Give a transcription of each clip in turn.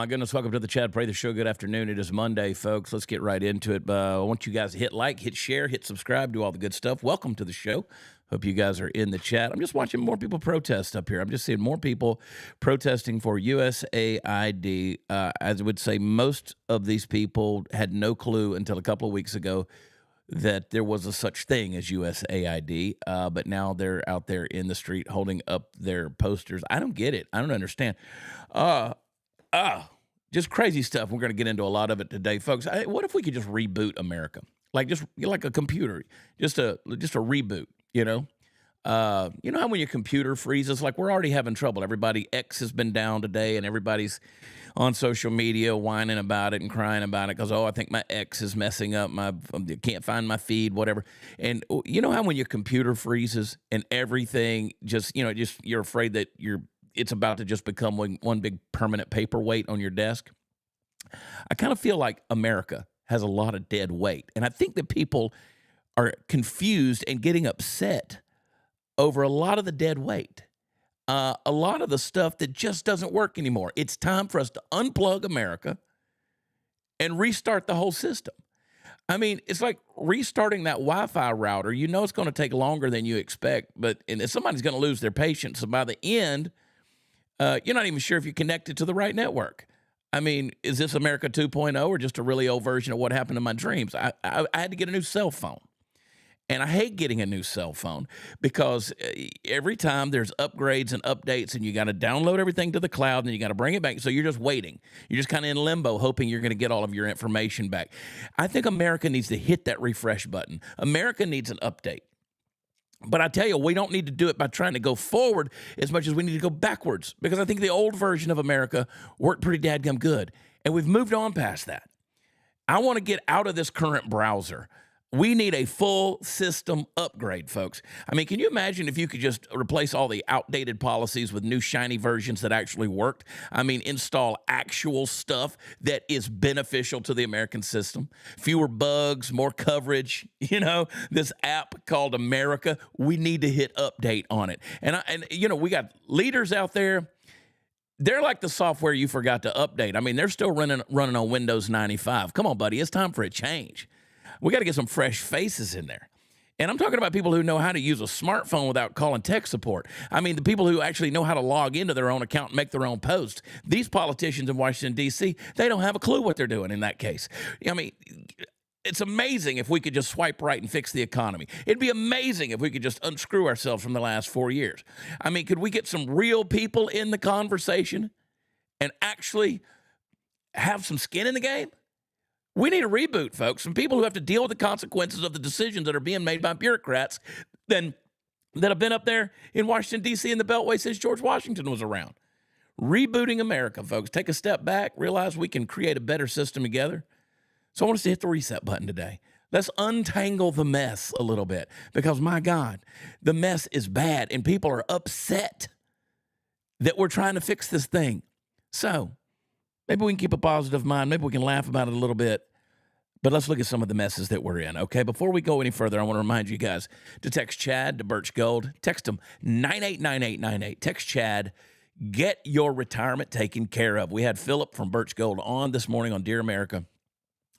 my goodness. Welcome to the Chad Pray the Show. Good afternoon. It is Monday, folks. Let's get right into it. I want you guys to hit like, hit share, hit subscribe, do all the good stuff. Welcome to the show. Hope you guys are in the chat. I'm just watching more people protest up here. I'm just seeing more people protesting for USAID. As I would say, most of these people had no clue until a couple of weeks ago that there was a such thing as USAID, but now they're out there in the street holding up their posters. I don't get it. I don't understand. Just crazy stuff. We're going to get into a lot of it today, folks. What if we could just reboot America, like just like a computer, just a reboot? You know how when your computer freezes, like we're already having trouble. Everybody X has been down today, and everybody's on social media whining about it and crying about it because, I think my X is messing up. I can't find my feed, whatever. And you know how when your computer freezes and everything just you're afraid that it's about to just become one big permanent paperweight on your desk? I kind of feel like America has a lot of dead weight. And I think that people are confused and getting upset over a lot of the dead weight. A lot of the stuff that just doesn't work anymore. It's time for us to unplug America and restart the whole system. I mean, it's like restarting that Wi-Fi router. You know it's going to take longer than you expect, and somebody's going to lose their patience. So by the end, you're not even sure if you're connected to the right network. I mean, is this America 2.0 or just a really old version of what happened in my dreams? I had to get a new cell phone. And I hate getting a new cell phone because every time there's upgrades and updates and you got to download everything to the cloud and you got to bring it back. So you're just waiting. You're just kind of in limbo hoping you're going to get all of your information back. I think America needs to hit that refresh button. America needs an update. But I tell you, we don't need to do it by trying to go forward as much as we need to go backwards, because I think the old version of America worked pretty dadgum good. And we've moved on past that. I want to get out of this current browser. We need a full system upgrade, folks. I mean, can you imagine if you could just replace all the outdated policies with new shiny versions that actually worked? I mean, install actual stuff that is beneficial to the American system. Fewer bugs, more coverage. This app called America, we need to hit update on it. And we got leaders out there. They're like the software you forgot to update. I mean, they're still running on Windows 95. Come on, buddy. It's time for a change. We got to get some fresh faces in there. And I'm talking about people who know how to use a smartphone without calling tech support. I mean, the people who actually know how to log into their own account and make their own posts. These politicians in Washington, D.C., they don't have a clue what they're doing in that case. I mean, it's amazing if we could just swipe right and fix the economy. It'd be amazing if we could just unscrew ourselves from the last 4 years. I mean, could we get some real people in the conversation and actually have some skin in the game? We need a reboot, folks. Some people who have to deal with the consequences of the decisions that are being made by bureaucrats that have been up there in Washington, D.C. and the Beltway since George Washington was around. Rebooting America, folks. Take a step back, realize we can create a better system together. So I want us to hit the reset button today. Let's untangle the mess a little bit, because, my God, the mess is bad, and people are upset that we're trying to fix this thing. So maybe we can keep a positive mind. Maybe we can laugh about it a little bit. But let's look at some of the messes that we're in, okay? Before we go any further, I want to remind you guys to text Chad to Birch Gold. Text them 989898. Text Chad. Get your retirement taken care of. We had Philip from Birch Gold on this morning on Dear America.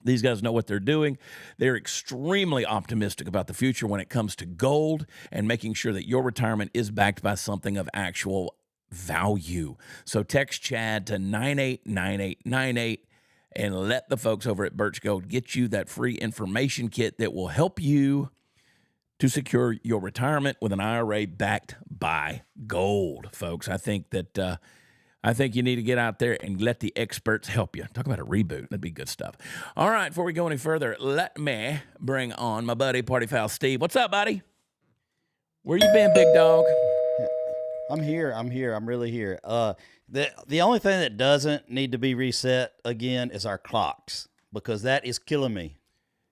These guys know what they're doing. They're extremely optimistic about the future when it comes to gold and making sure that your retirement is backed by something of actual value. So text Chad to 989898 and let the folks over at Birch Gold get you that free information kit that will help you to secure your retirement with an IRA backed by gold, folks. I think you need to get out there and let the experts help you. Talk about a reboot. That'd be good stuff. All right, before we go any further, let me bring on my buddy, Party Foul Steve. What's up, buddy? Where you been, big dog? I'm here. I'm really here. The only thing that doesn't need to be reset again is our clocks, because that is killing me.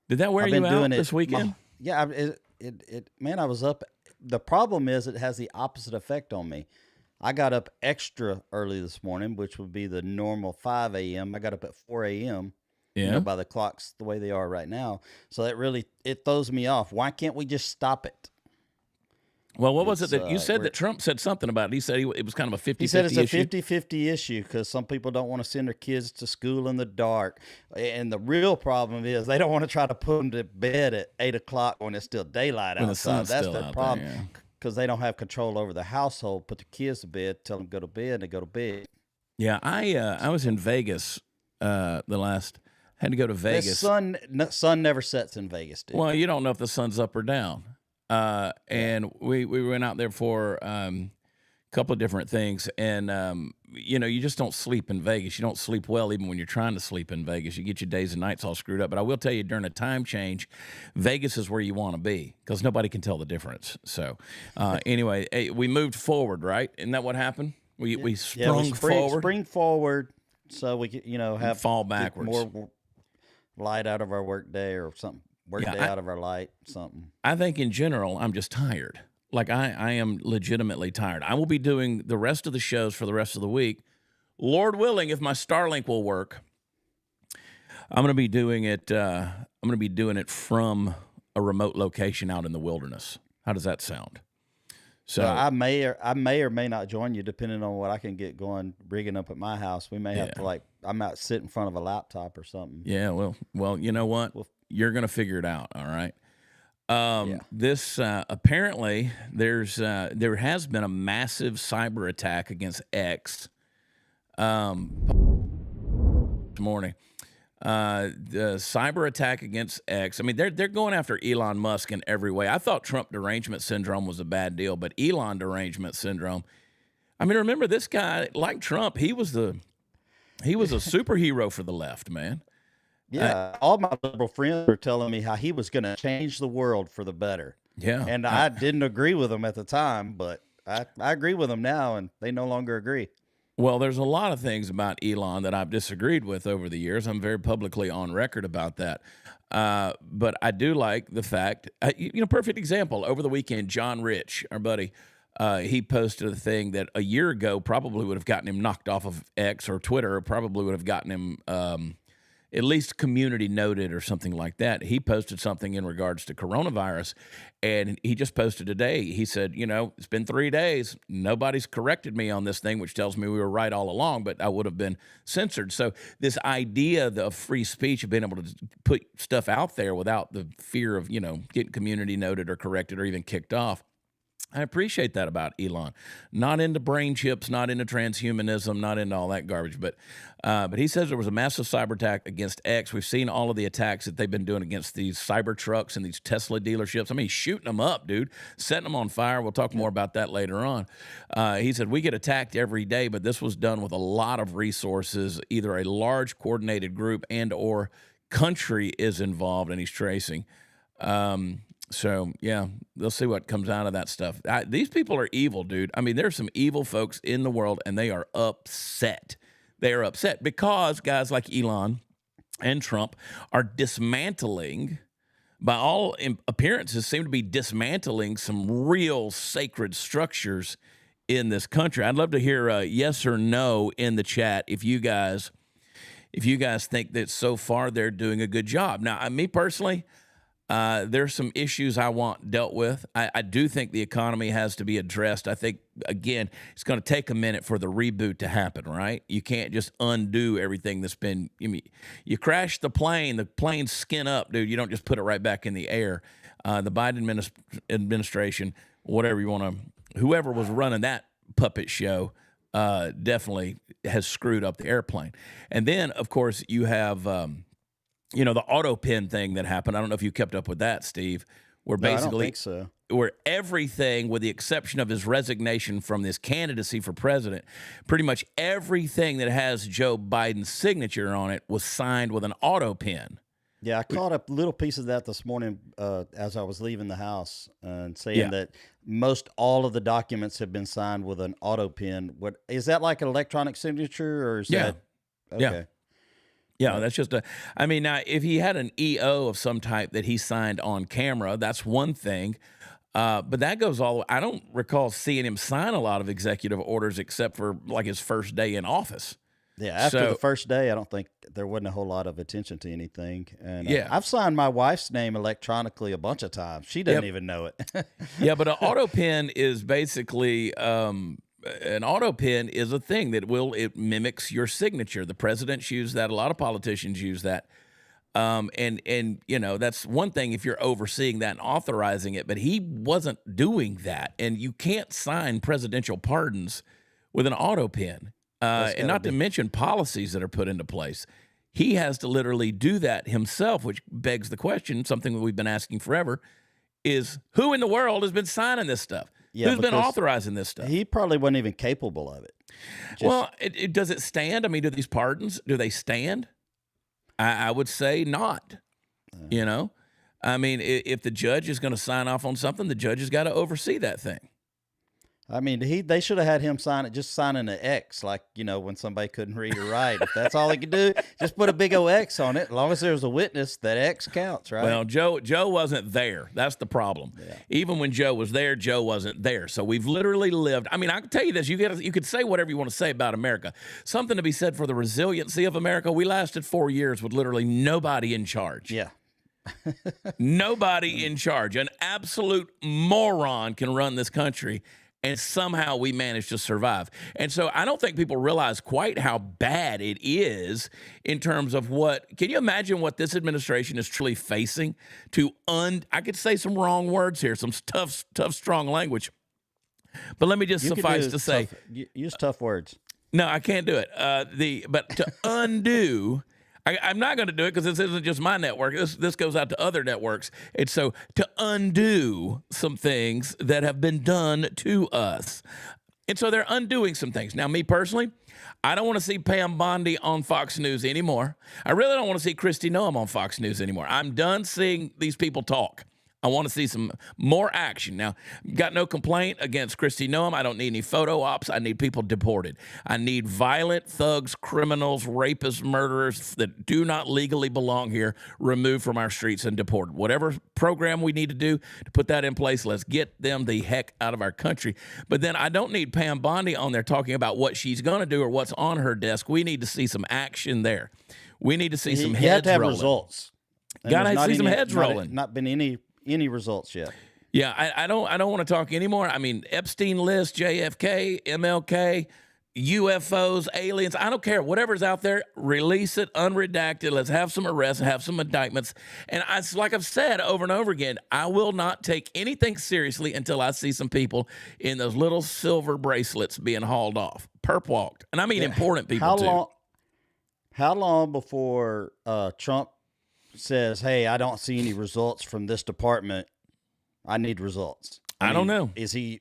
Did that wear you out this weekend? Man, I was up. The problem is it has the opposite effect on me. I got up extra early this morning, which would be the normal 5 a.m. I got up at 4 a.m. Yeah. By the clocks the way they are right now. So it throws me off. Why can't we just stop it? Well, what was it It's that you said we're that Trump said something about it? He said it was kind of a He said it's 50-50 a issue. 50-50 issue because some people don't want to send their kids to school in the dark. And the real problem is they don't want to try to put them to bed at 8 o'clock when it's still daylight When the outside. sun's That's still their out problem there, yeah. because they don't have control over the household. Put the kids to bed, tell them to go to bed, and they go to bed. Yeah, I was in Vegas had to go to The Vegas. sun never sets in Vegas, dude. Well, you don't know if the sun's up or down. And we went out there for a couple of different things. And, you just don't sleep in Vegas. You don't sleep well even when you're trying to sleep in Vegas. You get your days and nights all screwed up. But I will tell you, during a time change, Vegas is where you want to be because nobody can tell the difference. So anyway, we moved forward, right? Isn't that what happened? We sprung forward. Spring forward so we could, have fall get backwards. more light out of our work day or something. Workday out of our light, something. I think in general, I'm just tired. Like I am legitimately tired. I will be doing the rest of the shows for the rest of the week. Lord willing, if my Starlink will work, I'm going to be doing it. I'm going to be doing it from a remote location out in the wilderness. How does that sound? So I may or may not join you depending on what I can get going rigging up at my house. We may have to I might sit in front of a laptop or something. Yeah, well, you know what? You're going to figure it out, all right? This apparently there has been a massive cyber attack against X this morning. The cyber attack against X. I mean, they're going after Elon Musk in every way. I thought Trump derangement syndrome was a bad deal, but Elon derangement syndrome. I mean, remember this guy, like Trump, he was a superhero for the left, man. Yeah, all my liberal friends were telling me how he was going to change the world for the better. Yeah. And I didn't agree with him at the time, but I agree with him now, and they no longer agree. Well, there's a lot of things about Elon that I've disagreed with over the years. I'm very publicly on record about that. But I do like the fact, perfect example. Over the weekend, John Rich, our buddy, he posted a thing that a year ago probably would have gotten him knocked off of X or Twitter, or probably would have gotten him at least community noted or something like that. He posted something in regards to coronavirus, and he just posted today. He said, it's been 3 days. Nobody's corrected me on this thing, which tells me we were right all along, but I would have been censored. So this idea of free speech, of being able to put stuff out there without the fear of, getting community noted or corrected or even kicked off, I appreciate that about Elon. Not into brain chips, not into transhumanism, not into all that garbage. But he says there was a massive cyber attack against X. We've seen all of the attacks that they've been doing against these cyber trucks and these Tesla dealerships. I mean, shooting them up, dude, setting them on fire. We'll talk more about that later on. He said, we get attacked every day, but this was done with a lot of resources, either a large coordinated group and or country is involved, and he's tracing. So, yeah, they'll see what comes out of that stuff. These people are evil, dude. I mean, there's some evil folks in the world, and they are upset. They are upset because guys like Elon and Trump are dismantling, by all appearances, seem to be dismantling some real sacred structures in this country. I'd love to hear a yes or no in the chat if you guys think that so far they're doing a good job. Now, me personally, there's some issues I want dealt with. I do think the economy has to be addressed. I think, again, it's going to take a minute for the reboot to happen, right? You can't just undo everything that's been, you crash the plane's skin up, dude. You don't just put it right back in the air. The Biden administration, whatever you want to, whoever was running that puppet show, definitely has screwed up the airplane. And then, of course, you have, the auto pin thing that happened. I don't know if you kept up with that, Steve. Where basically, I don't think so. Where everything, with the exception of his resignation from this candidacy for president, pretty much everything that has Joe Biden's signature on it was signed with an auto pin. Yeah, I caught a little piece of that this morning as I was leaving the house, and saying that most all of the documents have been signed with an auto pin. What is that, like an electronic signature, or is that? Okay. Yeah, that's just now, if he had an EO of some type that he signed on camera, that's one thing. But that goes I don't recall seeing him sign a lot of executive orders except for like his first day in office. Yeah, after the So first day, I don't think there wasn't a whole lot of attention to anything. And yeah, I've signed my wife's name electronically a bunch of times. She doesn't yep, even know it. yeah. But an auto pen is basically an auto pen is a thing that it mimics your signature. The presidents use that. A lot of politicians use that. And you know, that's one thing if you're overseeing that and authorizing it, but he wasn't doing that. And you can't sign presidential pardons with an auto pen. That's And got to not to be. mention policies that are put into place. He has to literally do that himself, which begs the question, something that we've been asking forever, is who in the world has been signing this stuff? Yeah, Who's been because authorizing this stuff? he probably wasn't even capable of it. Just, Well, does it stand? I mean, do these pardons, do they stand? I would say not. You know, I mean, if the judge is going to sign off on something, the judge has got to oversee that thing. I mean, they should have had him sign it, just signing an X, like, when somebody couldn't read or write. If that's all he could do, just put a big old X on it. As long as there's a witness, that X counts, right? Well, Joe wasn't there. That's the problem. Yeah. Even when Joe was there, Joe wasn't there. So we've literally lived. I mean, I can tell you this. You could say whatever you want to say about America. Something to be said for the resiliency of America. We lasted 4 years with literally nobody in charge. Yeah. Nobody in charge. An absolute moron can run this country, and somehow we managed to survive. And so I don't think people realize quite how bad it is in terms of can you imagine what this administration is truly facing I could say some wrong words here, some tough, strong language. But let me just suffice to say, use tough words. no, I can't do it. But to undo, I'm not going to do it because this isn't just my network. This goes out to other networks. And so to undo some things that have been done to us. And so they're undoing some things. Now, me personally, I don't want to see Pam Bondi on Fox News anymore. I really don't want to see Kristi Noem on Fox News anymore. I'm done seeing these people talk. I want to see some more action. Now, got no complaint against Kristi Noem. I don't need any photo ops. I need people deported. I need violent thugs, criminals, rapists, murderers that do not legally belong here removed from our streets and deported. Whatever program we need to do to put that in place, let's get them the heck out of our country. But then I don't need Pam Bondi on there talking about what she's going to do or what's on her desk. We need to see some action there. We need to see some You heads have to have rolling. results. And Got there's to not see some any- heads not- rolling. Not been any results yet. Yeah, I don't want to talk anymore. I mean, Epstein list, JFK, MLK, UFOs, aliens. I don't care. Whatever's out there, release it unredacted. Let's have some arrests, have some indictments. And like I've said over and over again, I will not take anything seriously until I see some people in those little silver bracelets being hauled off, perp walked, and I mean important people too. How long before Trump says, "Hey, I don't see any results from this department. I need results"? I don't know. Is he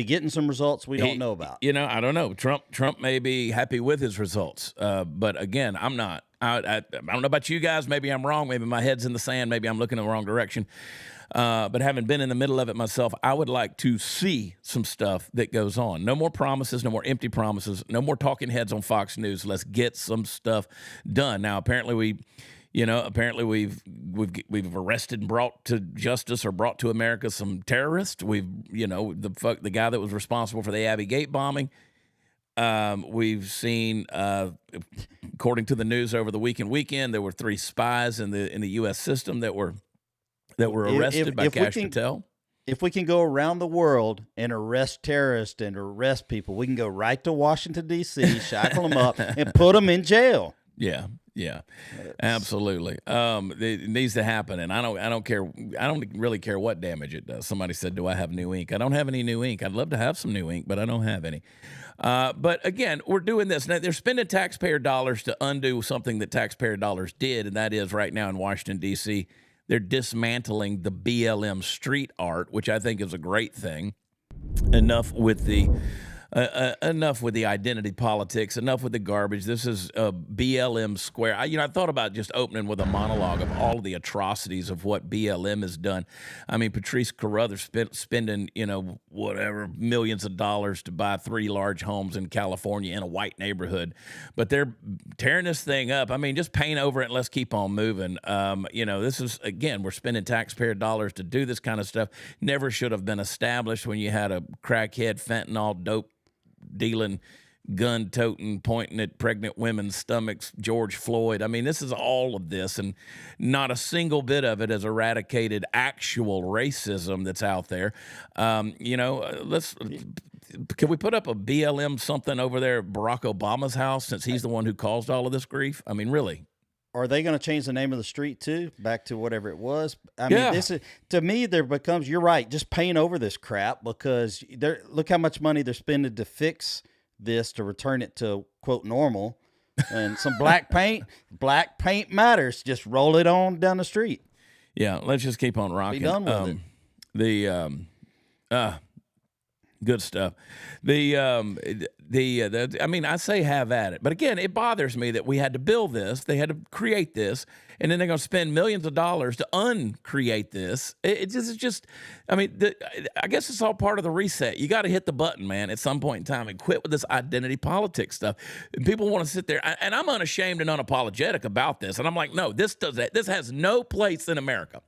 getting some results we don't know about? You know, I don't know. Trump may be happy with his results, but again, I'm not. I don't know about you guys. Maybe I'm wrong. Maybe my head's in the sand. Maybe I'm looking in the wrong direction. But having been in the middle of it myself, I would like to see some stuff that goes on. No more promises, no more empty promises, no more talking heads on Fox News. Let's get some stuff done. Now, apparently we've arrested and brought to justice or brought to America some terrorists. The guy that was responsible for the Abbey Gate bombing. We've seen, according to the news over the weekend, there were 3 spies in the U.S. system that were arrested by Cash Patel. If we can go around the world and arrest terrorists and arrest people, we can go right to Washington, D.C., shackle them up, and put them in jail. Yeah, absolutely. It needs to happen, and I don't care. I don't really care what damage it does. Somebody said, "Do I have new ink?" I don't have any new ink. I'd love to have some new ink, but I don't have any. But again, we're doing this now. They're spending taxpayer dollars to undo something that taxpayer dollars did, and that is right now in Washington D.C. They're dismantling the BLM street art, which I think is a great thing. Enough with the identity politics. Enough with the garbage. This is BLM Square. I thought about just opening with a monologue of all of the atrocities of what BLM has done. I mean, Patrice Carruthers spending whatever millions of dollars to buy 3 large homes in California in a white neighborhood, but they're tearing this thing up. I mean, just paint over it and let's keep on moving. This is, again, we're spending taxpayer dollars to do this kind of stuff. Never should have been established when you had a crackhead, fentanyl, dope dealing gun toting, pointing at pregnant women's stomachs, George Floyd. I mean, this is all of this, and not a single bit of it has eradicated actual racism that's out there. Can we put up a BLM something over there at Barack Obama's house, since he's the one who caused all of this grief? I mean, really. Are they going to change the name of the street too, back to whatever it was? I Yeah. mean, this is, to me, there becomes, you're right, just paint over this crap, because look how much money they're spending to fix this, to return it to quote normal, and some black paint matters. Just roll it on down the street. Yeah, let's just keep on rocking. Be done with it. Good stuff. I mean, I say have at it, but again, it bothers me that we had to build this, they had to create this, and then they're going to spend millions of dollars to uncreate this. It's just, I mean, I guess it's all part of the reset. You got to hit the button, man, at some point in time, and quit with this identity politics stuff. And people want to sit there, and I'm unashamed and unapologetic about this, and I'm like, no, this has no place in America.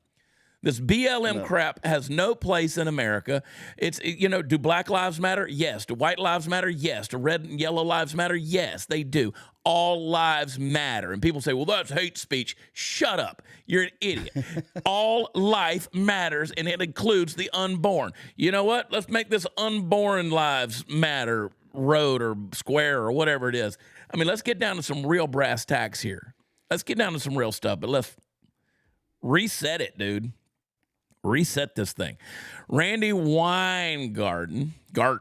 This BLM crap has no place in America. Do Black Lives Matter? Yes. Do White Lives Matter? Yes. Do Red and Yellow Lives Matter? Yes, they do. All lives matter. And people say, well, that's hate speech. Shut up. You're an idiot. All life matters, and it includes the unborn. You know what? Let's make this unborn lives matter road or square or whatever it is. I mean, let's get down to some real brass tacks here. Let's get down to some real stuff, but let's reset it, dude. Reset this thing. Randy Weingarten, they're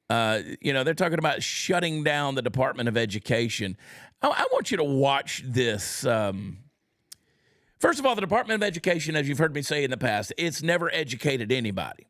talking about shutting down the Department of Education. I want you to watch this. First of all, the Department of Education, as you've heard me say in the past, it's never educated anybody.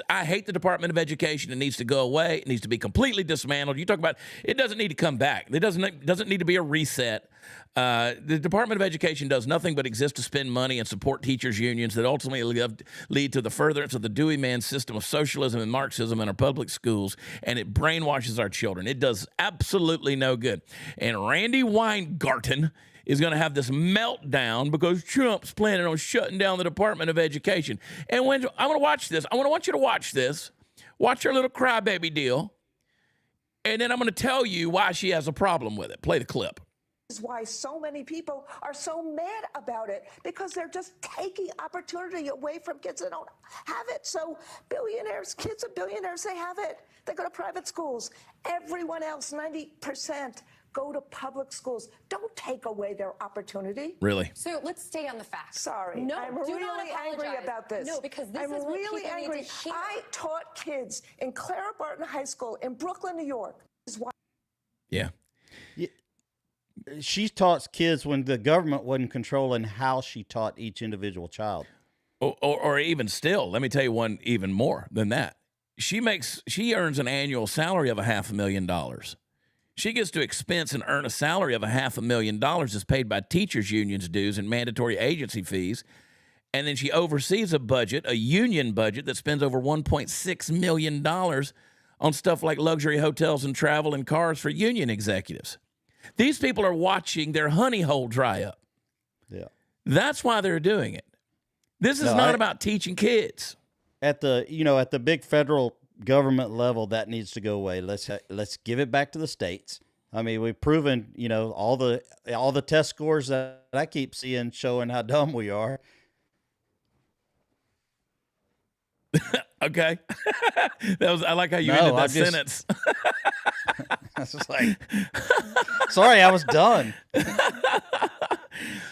I hate the Department of Education. It needs to go away. It needs to be completely dismantled. You talk about it doesn't need to come back. It doesn't need to be a reset. The Department of Education does nothing but exist to spend money and support teachers' unions that ultimately lead to the furtherance of the Dewey Man system of socialism and Marxism in our public schools, and it brainwashes our children. It does absolutely no good. And Randy Weingarten is going to have this meltdown because Trump's planning on shutting down the Department of Education. And when I'm going to watch this, I want you to watch this. Watch her little crybaby deal. And then I'm going to tell you why she has a problem with it. Play the clip. This is why so many people are so mad about it, because they're just taking opportunity away from kids that don't have it. So kids of billionaires, they have it. They go to private schools. Everyone else, 90%, go to public schools. Don't take away their opportunity. Really? So let's stay on the facts. Sorry. No, I'm do really not apologize. angry about this. No, because this I'm is what really people angry. need to hear. I taught kids in Clara Barton High School in Brooklyn, New York. This is why. Yeah. She taught kids when the government wasn't controlling how she taught each individual child. Or even still, let me tell you one even more than that. She earns an annual salary of $500,000. She gets to expense and earn a salary of $500,000 that's paid by teachers' unions dues and mandatory agency fees. And then she oversees a union budget that spends over $1.6 million on stuff like luxury hotels and travel and cars for union executives. These people are watching their honey hole dry up. Yeah. That's why they're doing it. This is not about teaching kids. At the big federal government level, that needs to go away. Let's give it back to the states. I mean, we've proven, all the test scores that I keep seeing showing how dumb we are. Okay. I like how you ended that sentence. I was just like, sorry, I was done.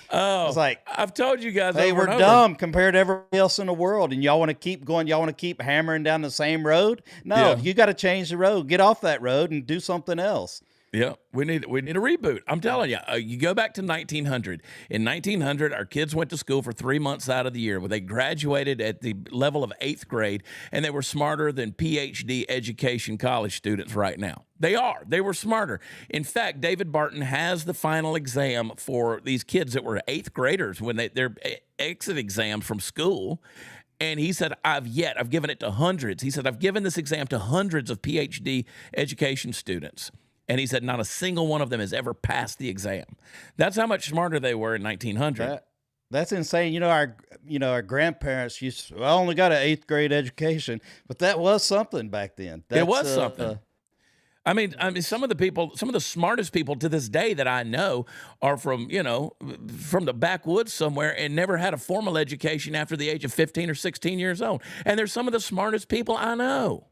Oh, I was like, I've told you guys. hey, over we're and dumb compared to everybody else in the world, and y'all want to keep going. Y'all want to keep hammering down the same road. No, you got to change the road. Get off that road and do something else. Yeah, we need a reboot. I'm telling you, you go back to 1900. In 1900, our kids went to school for 3 months out of the year. They graduated at the level of 8th grade, and they were smarter than PhD education college students right now. They were smarter. In fact, David Barton has the final exam for these kids that were 8th graders when their exit exams from school. And he said, I've given it to hundreds. He said, I've given this exam to hundreds of PhD education students. And he said, not a single one of them has ever passed the exam. That's how much smarter they were in 1900. That's insane. Our grandparents I only got an 8th grade education, but that was something back then. It was something. I mean, some of the smartest people to this day that I know are from, from the backwoods somewhere and never had a formal education after the age of 15 or 16 years old. And they're some of the smartest people I know.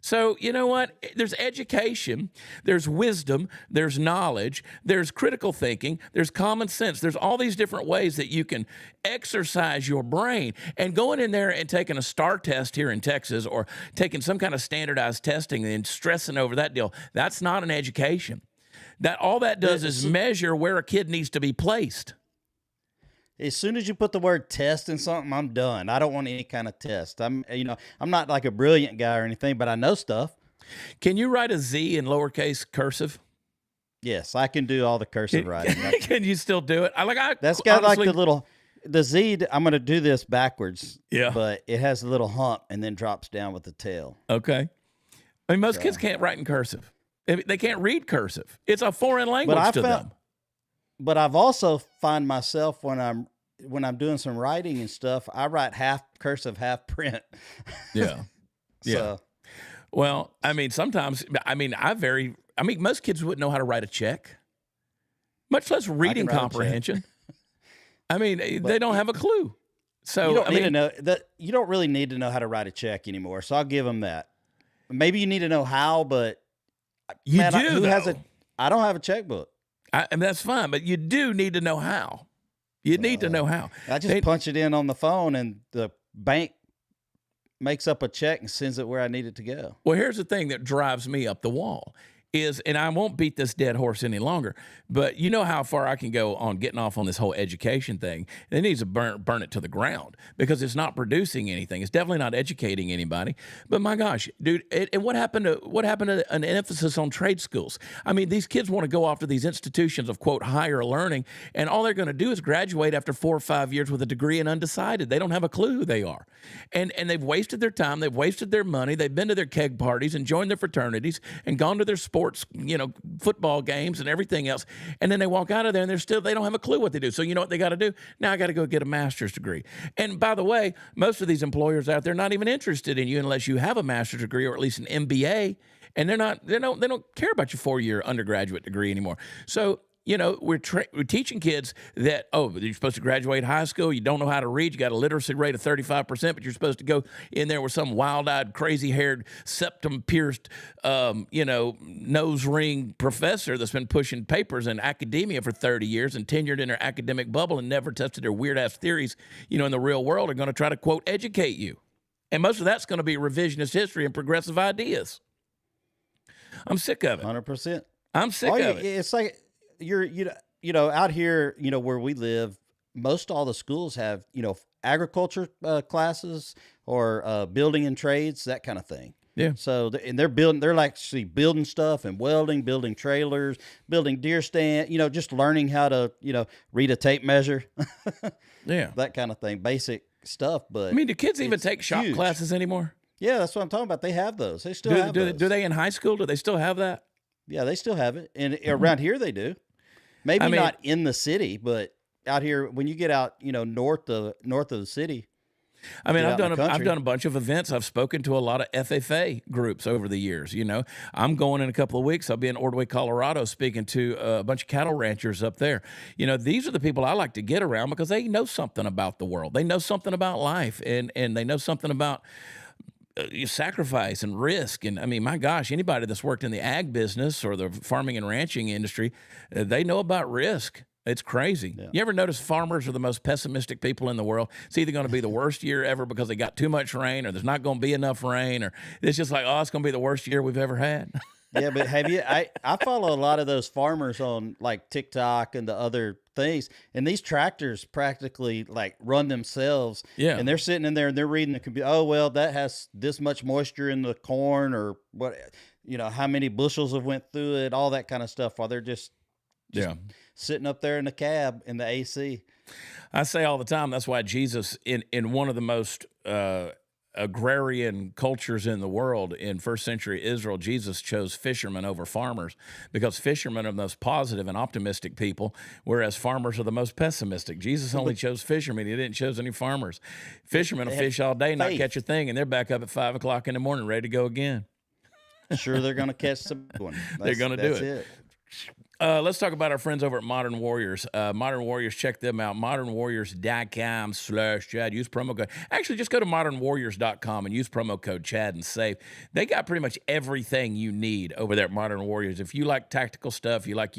So, you know what? There's education, there's wisdom, there's knowledge, there's critical thinking, there's common sense. There's all these different ways that you can exercise your brain. And going in there and taking a STAR test here in Texas or taking some kind of standardized testing and stressing over that deal, that's not an education. All that does is measure where a kid needs to be placed. As soon as you put the word test in something, I'm done. I don't want any kind of test. I'm not like a brilliant guy or anything, but I know stuff. Can you write a Z in lowercase cursive? Yes, I can do all the cursive writing. Can you still do it? That's got honestly, like the Z. I'm going to do this backwards. Yeah, but it has a little hump and then drops down with the tail. Okay. I mean, most kids can't write in cursive. They can't read cursive. It's a foreign language to them. But I've also find myself when I'm doing some writing and stuff, I write half cursive, half print. Yeah. Yeah. Well, I mean, sometimes, most kids wouldn't know how to write a check, much less reading comprehension. I mean, they don't have a clue. So you don't need to know that. You don't really need to know how to write a check anymore. So I'll give them that. Maybe you need to know how, but I don't have a checkbook. And that's fine, but you do need to know how. You need to know how. I just punch it in on the phone, and the bank makes up a check and sends it where I need it to go. Well, here's the thing that drives me up the wall is, and I won't beat this dead horse any longer, but you know how far I can go on getting off on this whole education thing. It needs to burn it to the ground because it's not producing anything. It's definitely not educating anybody. But my gosh, dude, and what happened to an emphasis on trade schools? I mean, these kids want to go off to these institutions of, quote, higher learning, and all they're going to do is graduate after 4 or 5 years with a degree and undecided. They don't have a clue who they are. And they've wasted their time. They've wasted their money. They've been to their keg parties and joined their fraternities and gone to their sports, football games and everything else. And then they walk out of there and they don't have a clue what they do. So you know what they got to do? Now I got to go get a master's degree. And by the way, most of these employers out there are not even interested in you unless you have a master's degree or at least an MBA. And they don't care about your 4-year undergraduate degree anymore. So we're teaching kids that, you're supposed to graduate high school. You don't know how to read. You got a literacy rate of 35%, but you're supposed to go in there with some wild-eyed, crazy-haired, septum-pierced, nose ring professor that's been pushing papers in academia for 30 years and tenured in their academic bubble and never tested their weird-ass theories, in the real world, are going to try to, quote, educate you. And most of that's going to be revisionist history and progressive ideas. I'm sick of it. 100%. I'm sick of it. It's like... out here, where we live, most all the schools have, agriculture classes or building and trades, that kind of thing. Yeah. So, they're actually building stuff and building trailers, building deer stand, just learning how to, read a tape measure. Yeah. That kind of thing, basic stuff. But do kids even take shop classes anymore? Yeah, that's what I'm talking about. They have those. They still have those. Do they in high school? Do they still have that? Yeah, they still have it. And around here they do. Maybe not in the city, but out here when you get out, north of the city. I've done a bunch of events. I've spoken to a lot of FFA groups over the years. I'm going in a couple of weeks. I'll be in Ordway, Colorado, speaking to a bunch of cattle ranchers up there. These are the people I like to get around because they know something about the world. They know something about life, and they know something about sacrifice and risk. And my gosh, anybody that's worked in the ag business or the farming and ranching industry, they know about risk. It's crazy. Yeah. You ever notice farmers are the most pessimistic people in the world? It's either going to be the worst year ever because they got too much rain, or there's not going to be enough rain, or it's just like, it's going to be the worst year we've ever had. Yeah, but I follow a lot of those farmers on like TikTok and the other things, and these tractors practically like run themselves. Yeah. And they're sitting in there and they're reading the computer. Oh, well, that has this much moisture in the corn, or what, how many bushels have went through it, all that kind of stuff, while they're just sitting up there in the cab in the AC. I say all the time, that's why Jesus, in one of the most agrarian cultures in the world, in first century Israel, Jesus chose fishermen over farmers, because fishermen are the most positive and optimistic people, whereas farmers are the most pessimistic. Jesus only chose fishermen. He didn't choose any farmers. Fishermen will fish all day, not catch a thing, and they're back up at 5 o'clock in the morning, ready to go again. sure they're going to catch some one. They're going to do it. It. Let's talk about our friends over at Modern Warriors. Modern Warriors, check them out. modernwarriors.com/Chad. Use promo code. Actually, just go to modernwarriors.com and use promo code Chad and save. They got pretty much everything you need over there at Modern Warriors. If you like tactical stuff, you like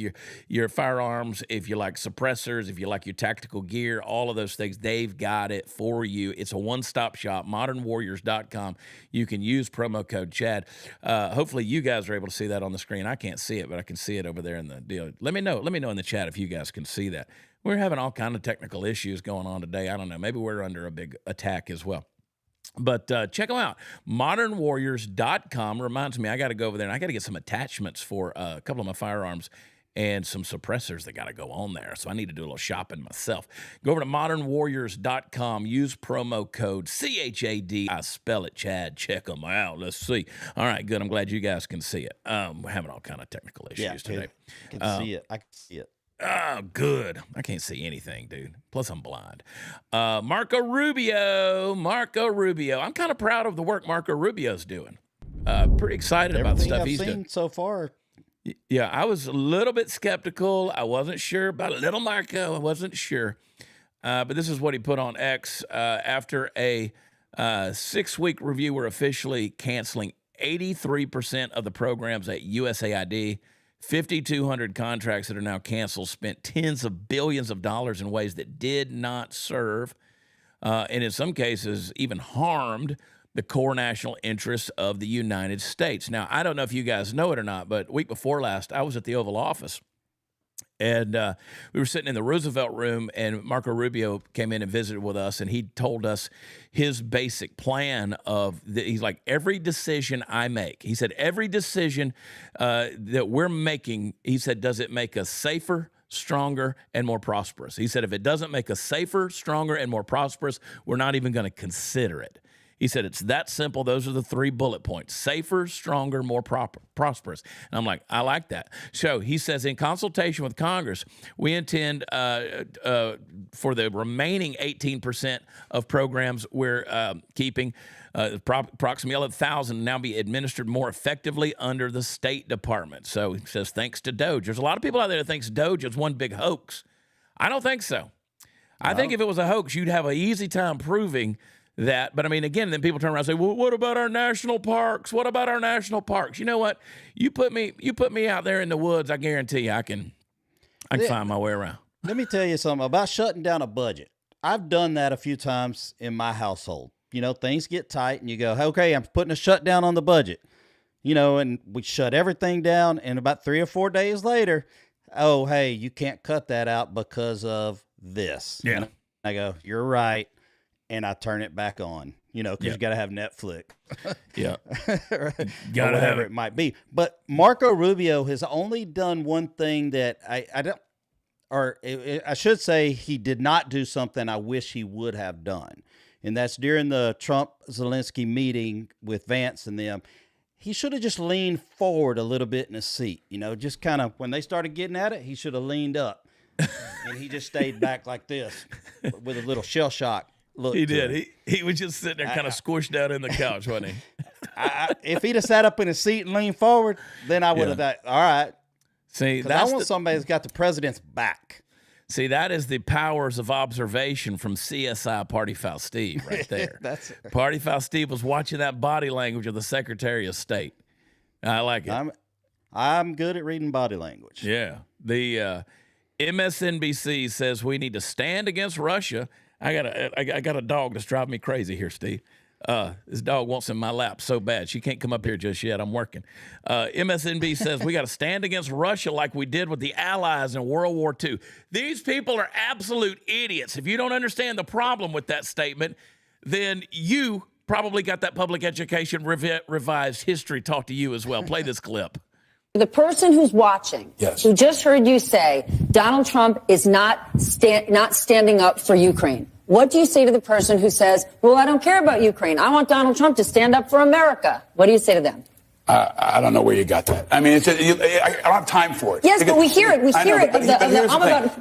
your firearms, if you like suppressors, if you like your tactical gear, all of those things, they've got it for you. It's a one-stop shop, modernwarriors.com. You can use promo code Chad. Hopefully, you guys are able to see that on the screen. I can't see it, but I can see it over there in the deal. Let me know in the chat if you guys can see that. We're having all kind of technical issues going on today. I don't know. Maybe we're under a big attack as well. But check them out. Modernwarriors.com. Reminds me, I got to go over there and I got to get some attachments for a couple of my firearms and some suppressors that got to go on there. So I need to do a little shopping myself. Go over to modernwarriors.com. Use promo code CHAD. I spell it, Chad. Check them out. Let's see. All right, good. I'm glad you guys can see it. We're having all kind of technical issues today. I can see it. I can see it. Oh, good. I can't see anything, dude. Plus, I'm blind. Marco Rubio. I'm kind of proud of the work Marco Rubio's doing. Pretty excited about the stuff he's doing so far. Yeah, I was a little bit skeptical. I wasn't sure about little Marco. I wasn't sure. But this is what he put on X. After a 6-week review, we're officially canceling 83% of the programs at USAID. 5,200 contracts that are now canceled, spent tens of billions of dollars in ways that did not serve, and in some cases even harmed the core national interests of the United States. Now, I don't know if you guys know it or not, but week before last, I was at the Oval Office, and we were sitting in the Roosevelt room, and Marco Rubio came in and visited with us, and he told us his basic plan he's like, every decision I make, he said, every decision that we're making, he said, does it make us safer, stronger, and more prosperous? He said, if it doesn't make us safer, stronger, and more prosperous, we're not even going to consider it. He said, it's that simple. Those are the 3 bullet points: safer, stronger, more prosperous. And I'm like, I like that. So he says, in consultation with Congress, we intend for the remaining 18% of programs we're keeping, approximately 11,000, now be administered more effectively under the State Department. So he says, thanks to Doge. There's a lot of people out there that thinks Doge is one big hoax. I don't think so. I think if it was a hoax, you'd have an easy time proving that. But I mean, again, then people turn around and say, well, what about our national parks? What about our national parks? You know what? You put me out there in the woods, I guarantee you I can find my way around. Let me tell you something about shutting down a budget. I've done that a few times in my household. You know, things get tight and you go, okay, I'm putting a shutdown on the budget. You know, and we shut everything down, and about 3 or 4 days later, oh, hey, you can't cut that out because of this. Yeah. And I go, you're right. And I turn it back on, you know, because you got to have Netflix. Yeah. Got whatever it might be. But Marco Rubio has only done one thing that I should say he did not do something I wish he would have done. And that's during the Trump-Zelensky meeting with Vance and them. He should have just leaned forward a little bit in his seat, you know, just kind of when they started getting at it, he should have leaned up. And he just stayed back like this with a little shell shock. Look, he did. He was just sitting there kind of squished out in the couch, wasn't he? If he'd have sat up in his seat and leaned forward, then I would have thought, all right. See, I want somebody that's got the president's back. See, that is the powers of observation from CSI Party Foul Steve right there. That's Party Foul Steve was watching that body language of the Secretary of State. I like it. I'm good at reading body language. Yeah. The MSNBC says we need to stand against Russia. I got a dog that's driving me crazy here, Steve. This dog wants in my lap so bad. She can't come up here just yet. I'm working. MSNBC says we got to stand against Russia like we did with the Allies in World War II. These people are absolute idiots. If you don't understand the problem with that statement, then you probably got that public education revised history taught to you as well. Play this clip. The person who's watching, who just heard you say Donald Trump is not standing up for Ukraine. What do you say to the person who says, well, I don't care about Ukraine. I want Donald Trump to stand up for America. What do you say to them? I don't know where you got that. I mean, I don't have time for it. Yes, but we hear it. We hear it.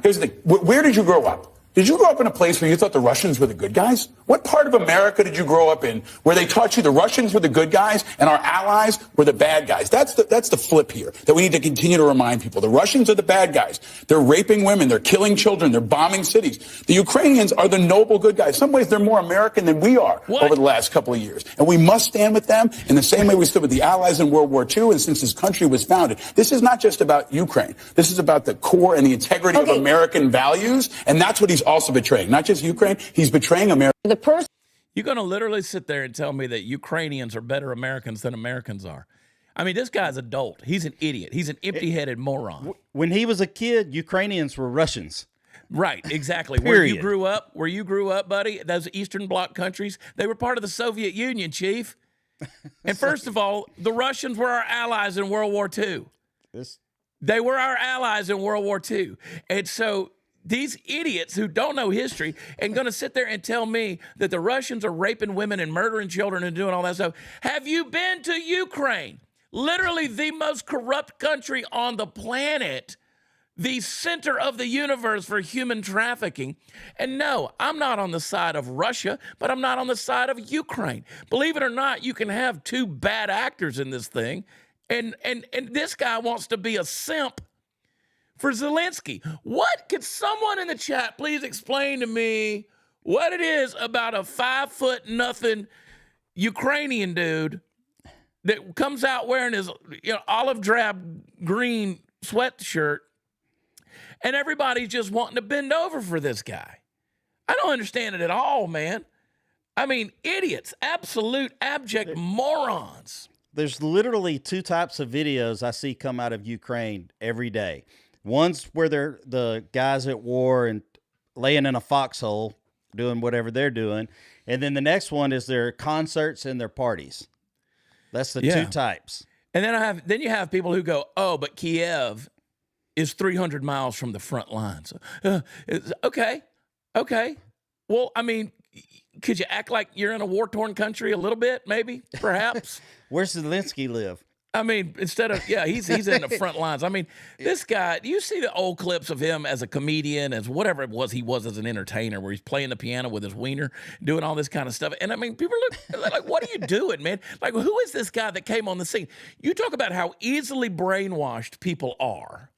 Here's the thing. Where did you grow up? Did you grow up in a place where you thought the Russians were the good guys? What part of America did you grow up in where they taught you the Russians were the good guys and our allies were the bad guys? That's the flip here that we need to continue to remind people. The Russians are the bad guys. They're raping women. They're killing children. They're bombing cities. The Ukrainians are the noble good guys. In some ways, they're more American than we are over the last couple of years. And we must stand with them in the same way we stood with the Allies in World War II and since this country was founded. This is not just about Ukraine. This is about the core and the integrity of American values. And that's what he's also betraying. Not just Ukraine, he's betraying America. You're going to literally sit there and tell me that Ukrainians are better Americans than Americans are. I mean, this guy's adult. He's an idiot. He's an empty-headed moron. When he was a kid, Ukrainians were Russians. Right, exactly. Where you grew up, buddy, those Eastern Bloc countries, they were part of the Soviet Union, Chief. And first of all, the Russians were our allies in World War II. They were our allies in World War II. And so these idiots who don't know history and going to sit there and tell me that the Russians are raping women and murdering children and doing all that stuff. Have you been to Ukraine? Literally the most corrupt country on the planet, the center of the universe for human trafficking. And no, I'm not on the side of Russia, but I'm not on the side of Ukraine. Believe it or not, you can have two bad actors in this thing. And this guy wants to be a simp for Zelensky. What could someone in the chat please explain to me what it is about a 5'0" Ukrainian dude that comes out wearing his olive drab green sweatshirt and everybody's just wanting to bend over for this guy? I don't understand it at all, man. I mean, idiots, absolute abject morons. There's literally two types of videos I see come out of Ukraine every day. One's where they're the guys at war and laying in a foxhole doing whatever they're doing. And then the next one is their concerts and their parties. That's the two types. And then you have people who go, oh, but Kiev is 300 miles from the front lines. Okay. Well, I mean, could you act like you're in a war-torn country a little bit, maybe, perhaps? Where's Zelensky live? I mean, instead of, he's in the front lines. I mean, this guy, do you see the old clips of him as a comedian, as whatever it was he was as an entertainer, where he's playing the piano with his wiener, doing all this kind of stuff? And I mean, people look like, what are you doing, man? Like, who is this guy that came on the scene? You talk about how easily brainwashed people are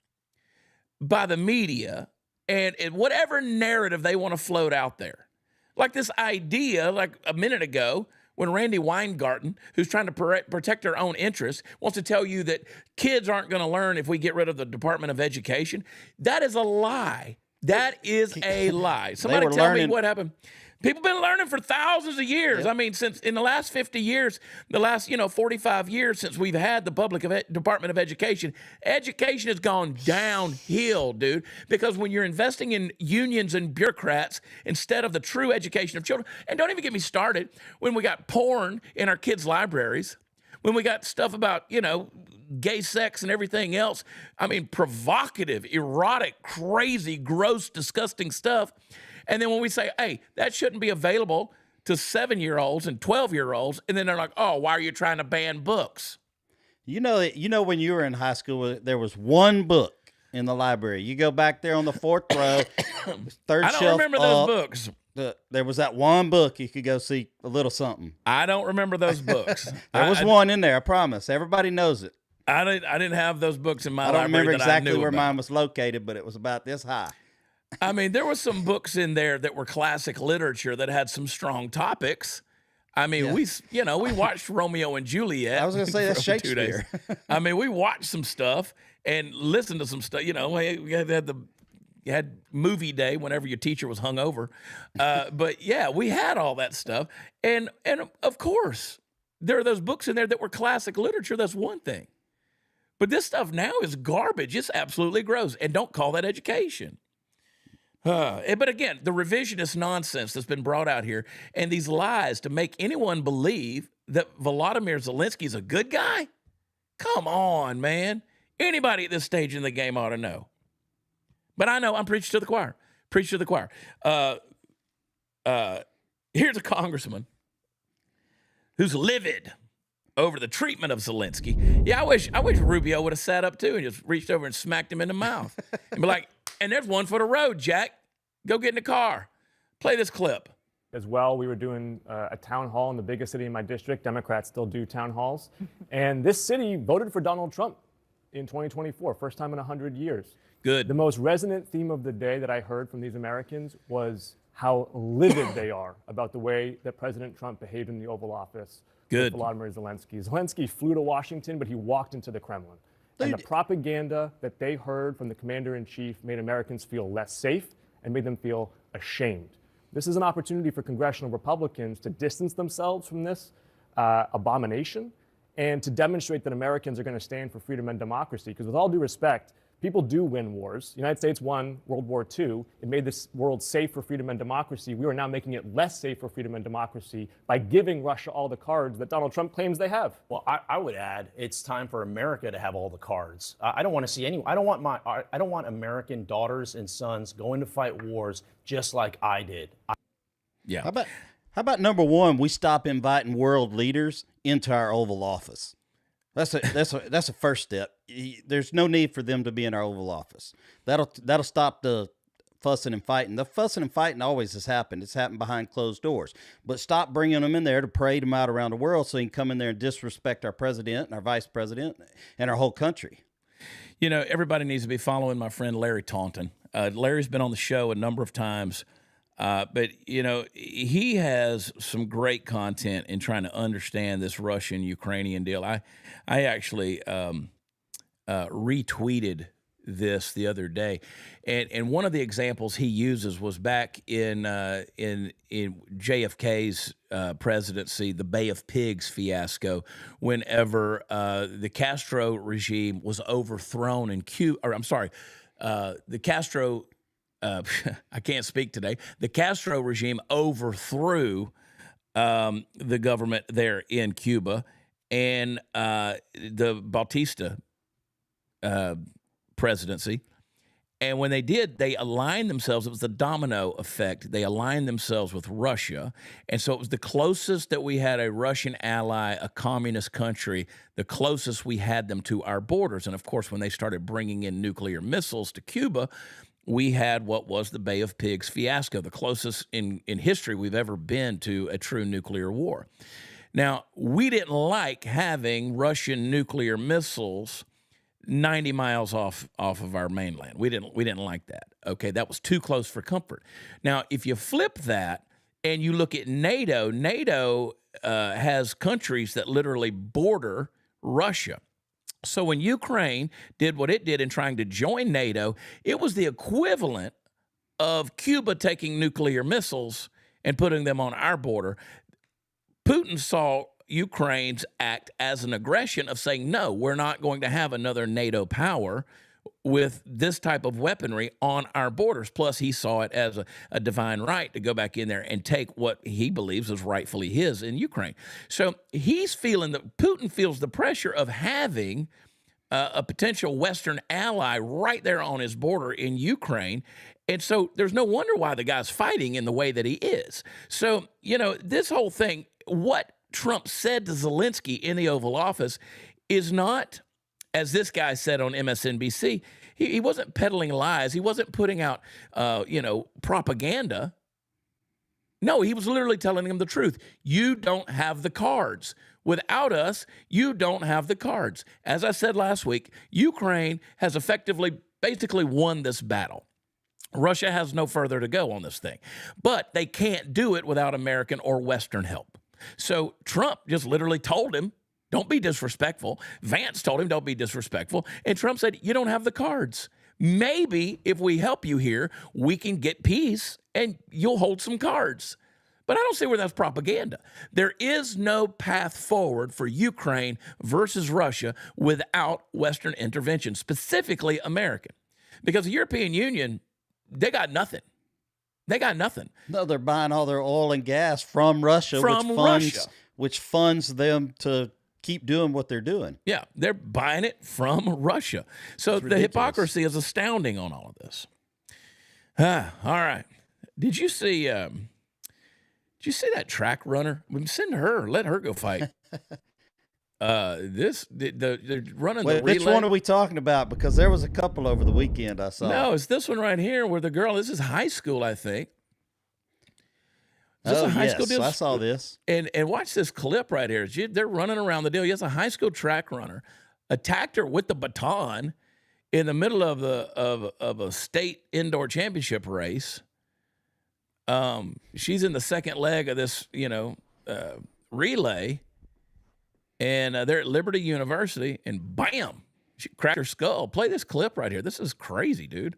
by the media and whatever narrative they want to float out there. Like this idea, like a minute ago, when Randy Weingarten, who's trying to protect their own interests, wants to tell you that kids aren't going to learn if we get rid of the Department of Education. That is a lie. That is a lie. Somebody tell me what happened. People have been learning for thousands of years. Yep. I mean, since in the last 50 years, the last 45 years since we've had the Department of Education, education has gone downhill, dude. Because when you're investing in unions and bureaucrats instead of the true education of children, and don't even get me started when we got porn in our kids' libraries, when we got stuff about gay sex and everything else. I mean, provocative, erotic, crazy, gross, disgusting stuff. And then when we say, hey, that shouldn't be available to 7-year-olds and 12-year-olds, and then they're like, oh, why are you trying to ban books? You know, when you were in high school, there was one book in the library. You go back there on the fourth row, third shelf. I don't remember those books. There was that one book you could go see a little something. I don't remember those books. There was one in there, I promise. Everybody knows it. I didn't have those books in my library. I don't remember exactly where mine was located, but it was about this high. I mean, there were some books in there that were classic literature that had some strong topics. I mean, we watched Romeo and Juliet. I was going to say that's Shakespeare. I mean, we watched some stuff and listened to some stuff. You had movie day whenever your teacher was hungover. But yeah, we had all that stuff. And of course, there are those books in there that were classic literature. That's one thing. But this stuff now is garbage. It's absolutely gross. And don't call that education. But again, the revisionist nonsense that's been brought out here and these lies to make anyone believe that Volodymyr Zelensky is a good guy. Come on, man. Anybody at this stage in the game ought to know. But I know I'm preaching to the choir. Preach to the choir. Here's a congressman who's livid over the treatment of Zelensky. Yeah, I wish Rubio would have sat up too and just reached over and smacked him in the mouth and be like, and there's one for the road, Jack. Go get in the car. Play this clip. As well, we were doing a town hall in the biggest city in my district. Democrats still do town halls. And this city voted for Donald Trump in 2024, first time in 100 years. Good. The most resonant theme of the day that I heard from these Americans was how livid they are about the way that President Trump behaved in the Oval Office Good. with Volodymyr Zelensky. Zelensky flew to Washington, but he walked into the Kremlin. And the propaganda that they heard from the commander-in-chief made Americans feel less safe and made them feel ashamed. This is an opportunity for congressional Republicans to distance themselves from this abomination and to demonstrate that Americans are going to stand for freedom and democracy. Because with all due respect, people do win wars. The United States won World War II. It made this world safe for freedom and democracy. We are now making it less safe for freedom and democracy by giving Russia all the cards that Donald Trump claims they have. Well, I would add it's time for America to have all the cards. I don't want to see any. I don't want American daughters and sons going to fight wars just like I did. Yeah. How about number one? We stop inviting world leaders into our Oval Office. That's a first step. There's no need for them to be in our Oval Office. That'll stop the fussing and fighting. The fussing and fighting always has happened. It's happened behind closed doors. But stop bringing them in there to parade them out around the world so they can come in there and disrespect our president and our vice president and our whole country. You know, everybody needs to be following my friend Larry Taunton. Larry's been on the show a number of times, but, you know, he has some great content in trying to understand this Russian-Ukrainian deal. I actually retweeted this the other day, and one of the examples he uses was back in JFK's presidency, the Bay of Pigs fiasco, whenever the Castro regime was overthrown in Cuba. Or I'm sorry, the Castro. I can't speak today. The Castro regime overthrew the government there in Cuba, and the Bautista presidency. And when they did, they aligned themselves. It was the domino effect. They aligned themselves with Russia. And so it was the closest that we had a Russian ally, a communist country, the closest we had them to our borders. And of course, when they started bringing in nuclear missiles to Cuba, we had what was the Bay of Pigs fiasco, the closest in history we've ever been to a true nuclear war. Now, we didn't like having Russian nuclear missiles 90 miles off of our mainland. We didn't like that. Okay, that was too close for comfort. Now, if you flip that and you look at NATO, NATO has countries that literally border Russia. So when Ukraine did what it did in trying to join NATO, it was the equivalent of Cuba taking nuclear missiles and putting them on our border. Putin saw Ukraine's act as an aggression of saying, no, we're not going to have another NATO power with this type of weaponry on our borders. Plus, he saw it as a divine right to go back in there and take what he believes is rightfully his in Ukraine. So he's feeling that Putin feels the pressure of having a potential Western ally right there on his border in Ukraine. And so there's no wonder why the guy's fighting in the way that he is. So, you know, this whole thing, what Trump said to Zelensky in the Oval Office is not, as this guy said on MSNBC, he wasn't peddling lies. He wasn't putting out, propaganda. No, he was literally telling him the truth. You don't have the cards. Without us, you don't have the cards. As I said last week, Ukraine has effectively, basically won this battle. Russia has no further to go on this thing. But they can't do it without American or Western help. So Trump just literally told him, don't be disrespectful. Vance told him, don't be disrespectful. And Trump said, you don't have the cards. Maybe if we help you here, we can get peace and you'll hold some cards. But I don't see where that's propaganda. There is no path forward for Ukraine versus Russia without Western intervention, specifically American. Because the European Union, they got nothing. They got nothing. No, they're buying all their oil and gas from Russia, which funds them to keep doing what they're doing. Yeah, they're buying it from Russia. So the hypocrisy is astounding on all of this. All right. Did you see that track runner? Send her. Let her go fight. They're running Wait, the relay. which one are we talking about? Because there was a couple over the weekend I saw. No, it's this one right here where the girl. This is high school, I think. Is this Oh, a high yes, school deal? I saw this. And watch this clip right here. They're running around the deal. Yes, a high school track runner attacked her with the baton in the middle of a state indoor championship race. She's in the second leg of this, relay, and they're at Liberty University, and bam, she cracked her skull. Play this clip right here. This is crazy, dude.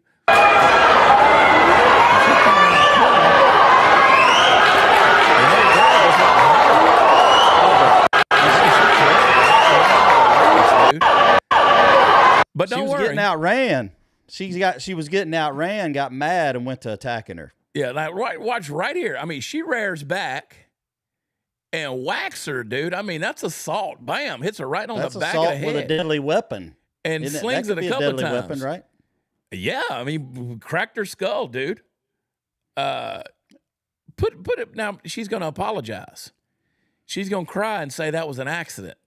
But don't worry. Getting outran. She was getting outran, got mad, and went to attacking her. Yeah, like watch right here. I mean, she rears back and whacks her, dude. I mean, that's assault. Bam, hits her right on the back of the head with a deadly weapon. and Isn't slings that it could a be couple deadly times. weapon, right? Yeah, I mean, cracked her skull, dude. Put it now. She's going to apologize. She's going to cry and say that was an accident.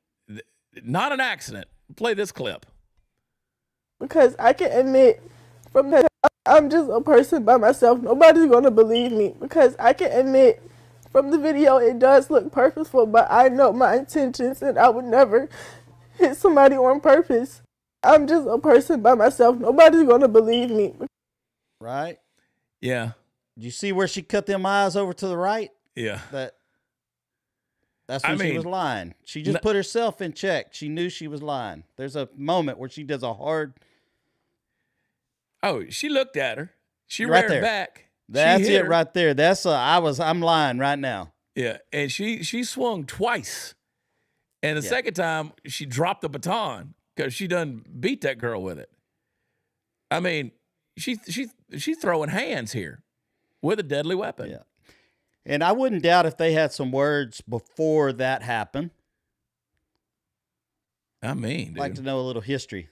Not an accident. Play this clip. Because I can admit from that I'm just a person by myself. Nobody's going to believe me. Because I can admit from the video it does look purposeful, but I know my intentions and I would never hit somebody on purpose. I'm just a person by myself. Nobody's going to believe me. Right? Yeah. Did you see where she cut them eyes over to the right? Yeah. That's when she was lying. She just put herself in check. She knew she was lying. There's a moment where she does a hard. Oh, she looked at her. She Right reared there. back. That's She hit it her. right there. I'm lying right now. Yeah, and she swung twice, and the second time she dropped the baton because she done beat that girl with it. I mean, she's throwing hands here with a deadly weapon. Yeah. And I wouldn't doubt if they had some words before that happened. I mean, dude. I'd like to know a little history.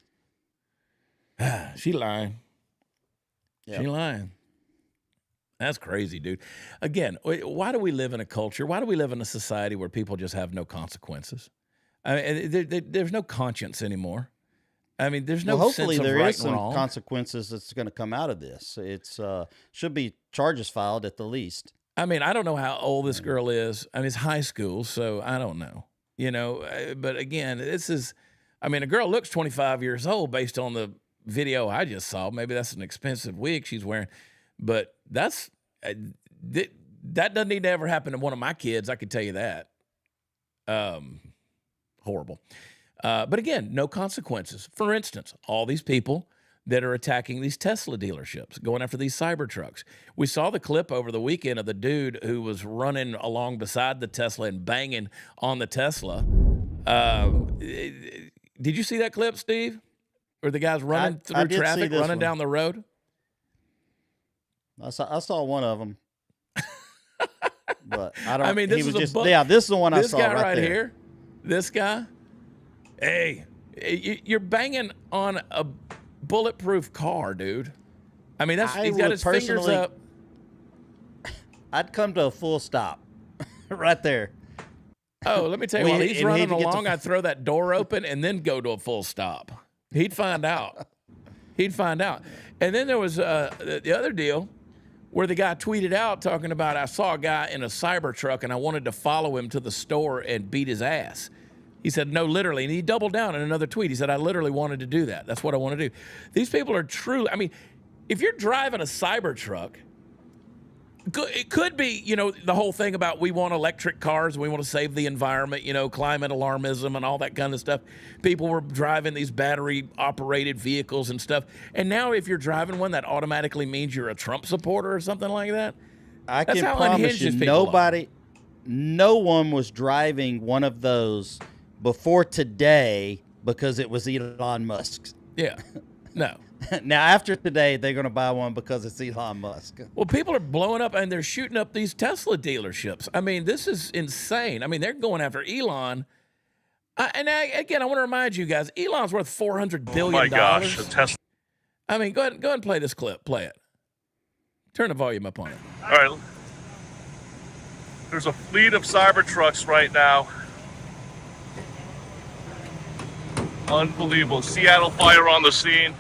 She lying. Yep. She lying. That's crazy, dude. Again, why do we live in a culture? Why do we live in a society where people just have no consequences? I mean, there's no conscience anymore. I mean, there's no hopefully sense of there right is and some wrong. consequences that's going to come out of this. It's should be charges filed at the least. I mean, I don't know how old this girl is. I mean, it's high school, so I don't know. But again, a girl looks 25 years old based on the video I just saw. Maybe that's an expensive wig she's wearing, but that doesn't need to ever happen to one of my kids. I can tell you that. Horrible. But again, no consequences. For instance, all these people that are attacking these Tesla dealerships, going after these Cybertrucks. We saw the clip over the weekend of the dude who was running along beside the Tesla and banging on the Tesla. Did you see that clip, Steve? Or the guy's running through traffic, running down the road? I saw one of them. But I don't. I mean, this is this is the one I saw This guy right there. here, this guy. Hey, you're banging on a bulletproof car, dude. I mean, he's got his fingers up. I'd come to a full stop right there. Oh, let me tell you, while he's running he'd get along, I'd throw that door open and then go to a full stop. He'd find out. He'd find out. And then there was the other deal where the guy tweeted out talking about, I saw a guy in a Cybertruck and I wanted to follow him to the store and beat his ass. He said, no, literally. And he doubled down in another tweet. He said, I literally wanted to do that. That's what I want to do. These people are truly, I mean, if you're driving a Cybertruck, it could be, the whole thing about we want electric cars and we want to save the environment, climate alarmism and all that kind of stuff. People were driving these battery-operated vehicles and stuff. And now if you're driving one, that automatically means you're a Trump supporter or something like that. That's can how promise unhinged you, these people are. No one was driving one of those before today because it was Elon Musk's. Yeah. No. Now, after today, they're going to buy one because it's Elon Musk. Well, people are blowing up and they're shooting up these Tesla dealerships. I mean, this is insane. I mean, they're going after Elon. Again, I want to remind you guys, Elon's worth $400 billion. Oh, my gosh. A Tesla. I mean, go ahead and play this clip. Play it. Turn the volume up on it. All right. There's a fleet of Cybertrucks right now Unbelievable. Seattle fire on the scene.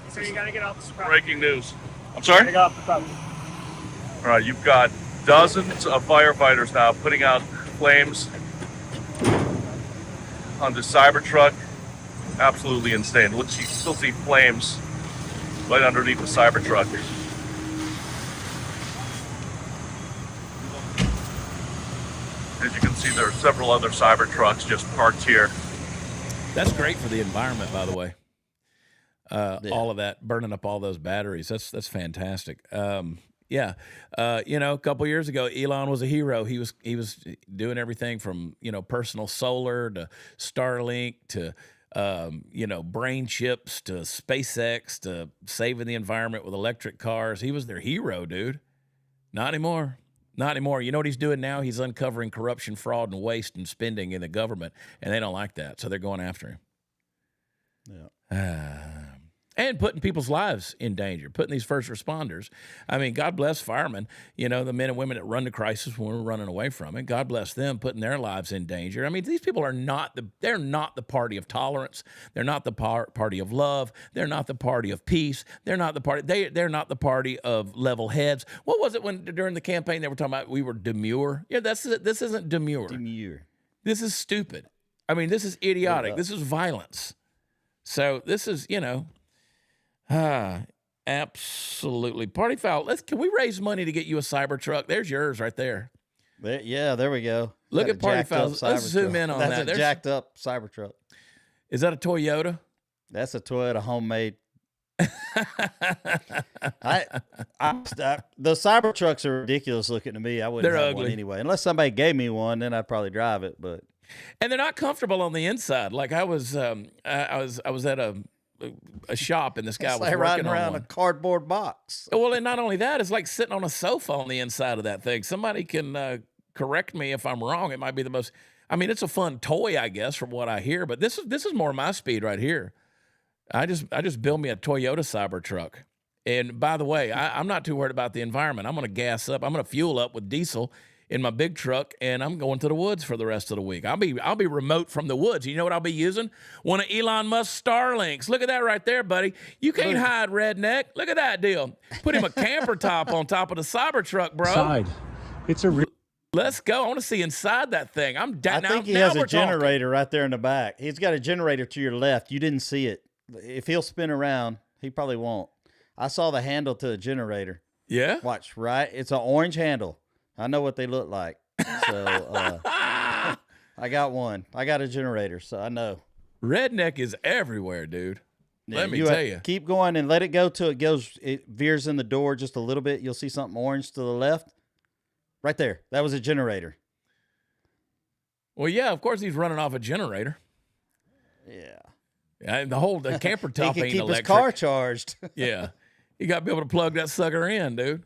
So you gotta get off the property. Breaking news. I'm sorry? Get off the property. All right, you've got dozens of firefighters now putting out flames on the Cybertruck. Absolutely insane. Look, you can still see flames right underneath the Cybertruck. As you can see, there are several other Cybertrucks just parked here. That's great for the environment, by the way. All of that, burning up all those batteries. That's fantastic. Yeah. A couple years ago, Elon was a hero. He was doing everything from, personal solar to Starlink to, brain chips to SpaceX to saving the environment with electric cars. He was their hero, dude. Not anymore. Not anymore. You know what he's doing now? He's uncovering corruption, fraud, and waste and spending in the government, and they don't like that, so they're going after him. Yeah. And putting people's lives in danger, putting these first responders. I mean, God bless firemen, the men and women that run the crisis when we're running away from it. God bless them putting their lives in danger. I mean, these people are they're not the party of tolerance. They're not the party of love. They're not the party of peace. They're not the party of level heads. What was it when during the campaign they were talking about we were demure? Yeah, this isn't demure. This is stupid. I mean, this is idiotic. This is violence. So this is, absolutely. Party foul. Can we raise money to get you a Cybertruck? There's yours right there. There we go. Look at Party Foul. Let's zoom in on that. That's a jacked up Cybertruck. Is that a Toyota? That's a Toyota homemade. The Cybertrucks are ridiculous looking to me. I wouldn't have one anyway. Unless somebody gave me one, then I'd probably drive it. And they're not comfortable on the inside. Like I was at a shop, and this guy was like working riding around a cardboard box. Well, and not only that, it's like sitting on a sofa on the inside of that thing. Somebody can correct me if I'm wrong. It might be the most. I mean, it's a fun toy, I guess, from what I hear. But this is more my speed right here. I just built me a Toyota Cybertruck. And by the way, I'm not too worried about the environment. I'm going to gas up. I'm going to fuel up with diesel in my big truck, and I'm going to the woods for the rest of the week. I'll be remote from the woods. You know what I'll be using? One of Elon Musk's Starlinks. Look at that right there, buddy. You can't hide, redneck. Look at that deal. Put him a camper top on top of the Cybertruck, bro. Let's go. I want to see inside that thing. I think he has a generator right there in the back. He's got a generator to your left. You didn't see it. If he'll spin around, he probably won't. I saw the handle to the generator. Yeah? Watch, right? It's an orange handle. I know what they look like. So I got one. I got a generator, so I know. Redneck is everywhere, dude. Let me tell you. Keep going and let it go till it veers in the door just a little bit. You'll see something orange to the left. Right there. That was a generator. Well, yeah, of course he's running off a generator. Yeah. The camper top he can ain't keep electric. his car charged. Yeah. You got to be able to plug that sucker in, dude.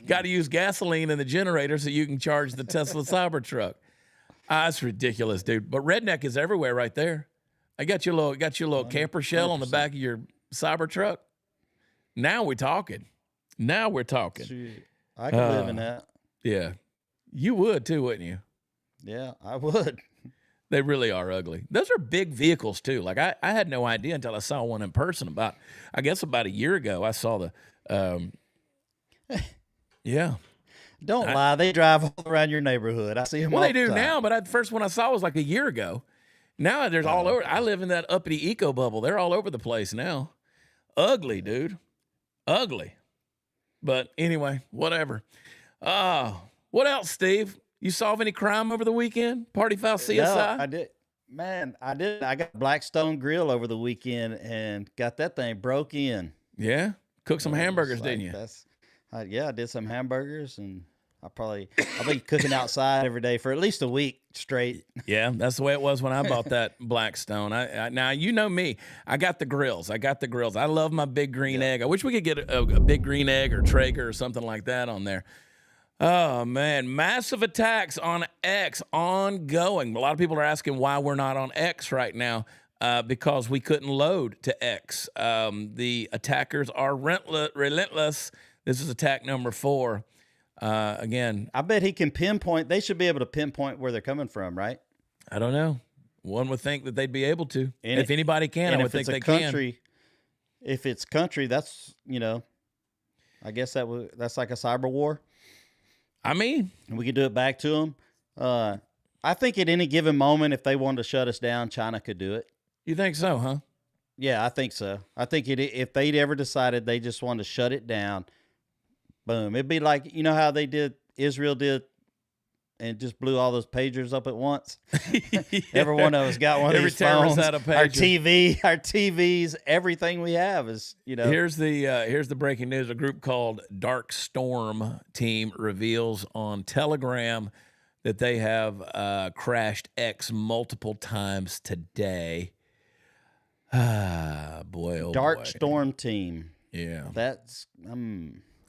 Got to use gasoline in the generator so you can charge the Tesla Cybertruck. That's ridiculous, dude. But redneck is everywhere right there. I got your little camper shell on the back of your Cybertruck. Now we're talking. Shoot, I could live in that. Yeah. You would too, wouldn't you? Yeah, I would. They really are ugly. Those are big vehicles too. Like I had no idea until I saw one in person about a year ago. I saw the yeah. Don't lie. They drive all around your neighborhood. I see them all they do the time. now, but the first one I saw was like a year ago. Now there's all over. I live in that uppity eco bubble. They're all over the place now. Ugly, dude. Ugly. But anyway, whatever. What else, Steve? You solve any crime over the weekend? Party foul CSI? No, I did. Man, I did. I got Blackstone Grill over the weekend and got that thing broke in. Yeah? Cooked some hamburgers, didn't you? Yeah, I did some hamburgers, and I'll be cooking outside every day for at least a week straight. Yeah, that's the way it was when I bought that Blackstone. Now, you know me. I got the grills. I love my big green egg. I wish we could get a big green egg or Traeger or something like that on there. Oh, man. Massive attacks on X ongoing. A lot of people are asking why we're not on X right now. Because we couldn't load to X. The attackers are relentless. This is attack number 4. Again, I bet he can pinpoint. They should be able to pinpoint where they're coming from, right? I don't know. One would think that they'd be able to. And if anybody can, I would think they can. If it's country, that's, I guess that's like a cyber war. I mean, and we could do it back to them. I think at any given moment, if they wanted to shut us down, China could do it. You think so, huh? Yeah, I think so. I think if they'd ever decided they just wanted to shut it down, boom. It'd be like, how Israel did, and just blew all those pagers up at once. Yeah. Every one of us got one of these phones. Had a pager. Our TVs, everything we have is, Here's the breaking news. A group called Dark Storm Team reveals on Telegram that they have crashed X multiple times today. Ah, boy, oh Dark boy. Storm Team. Yeah. That's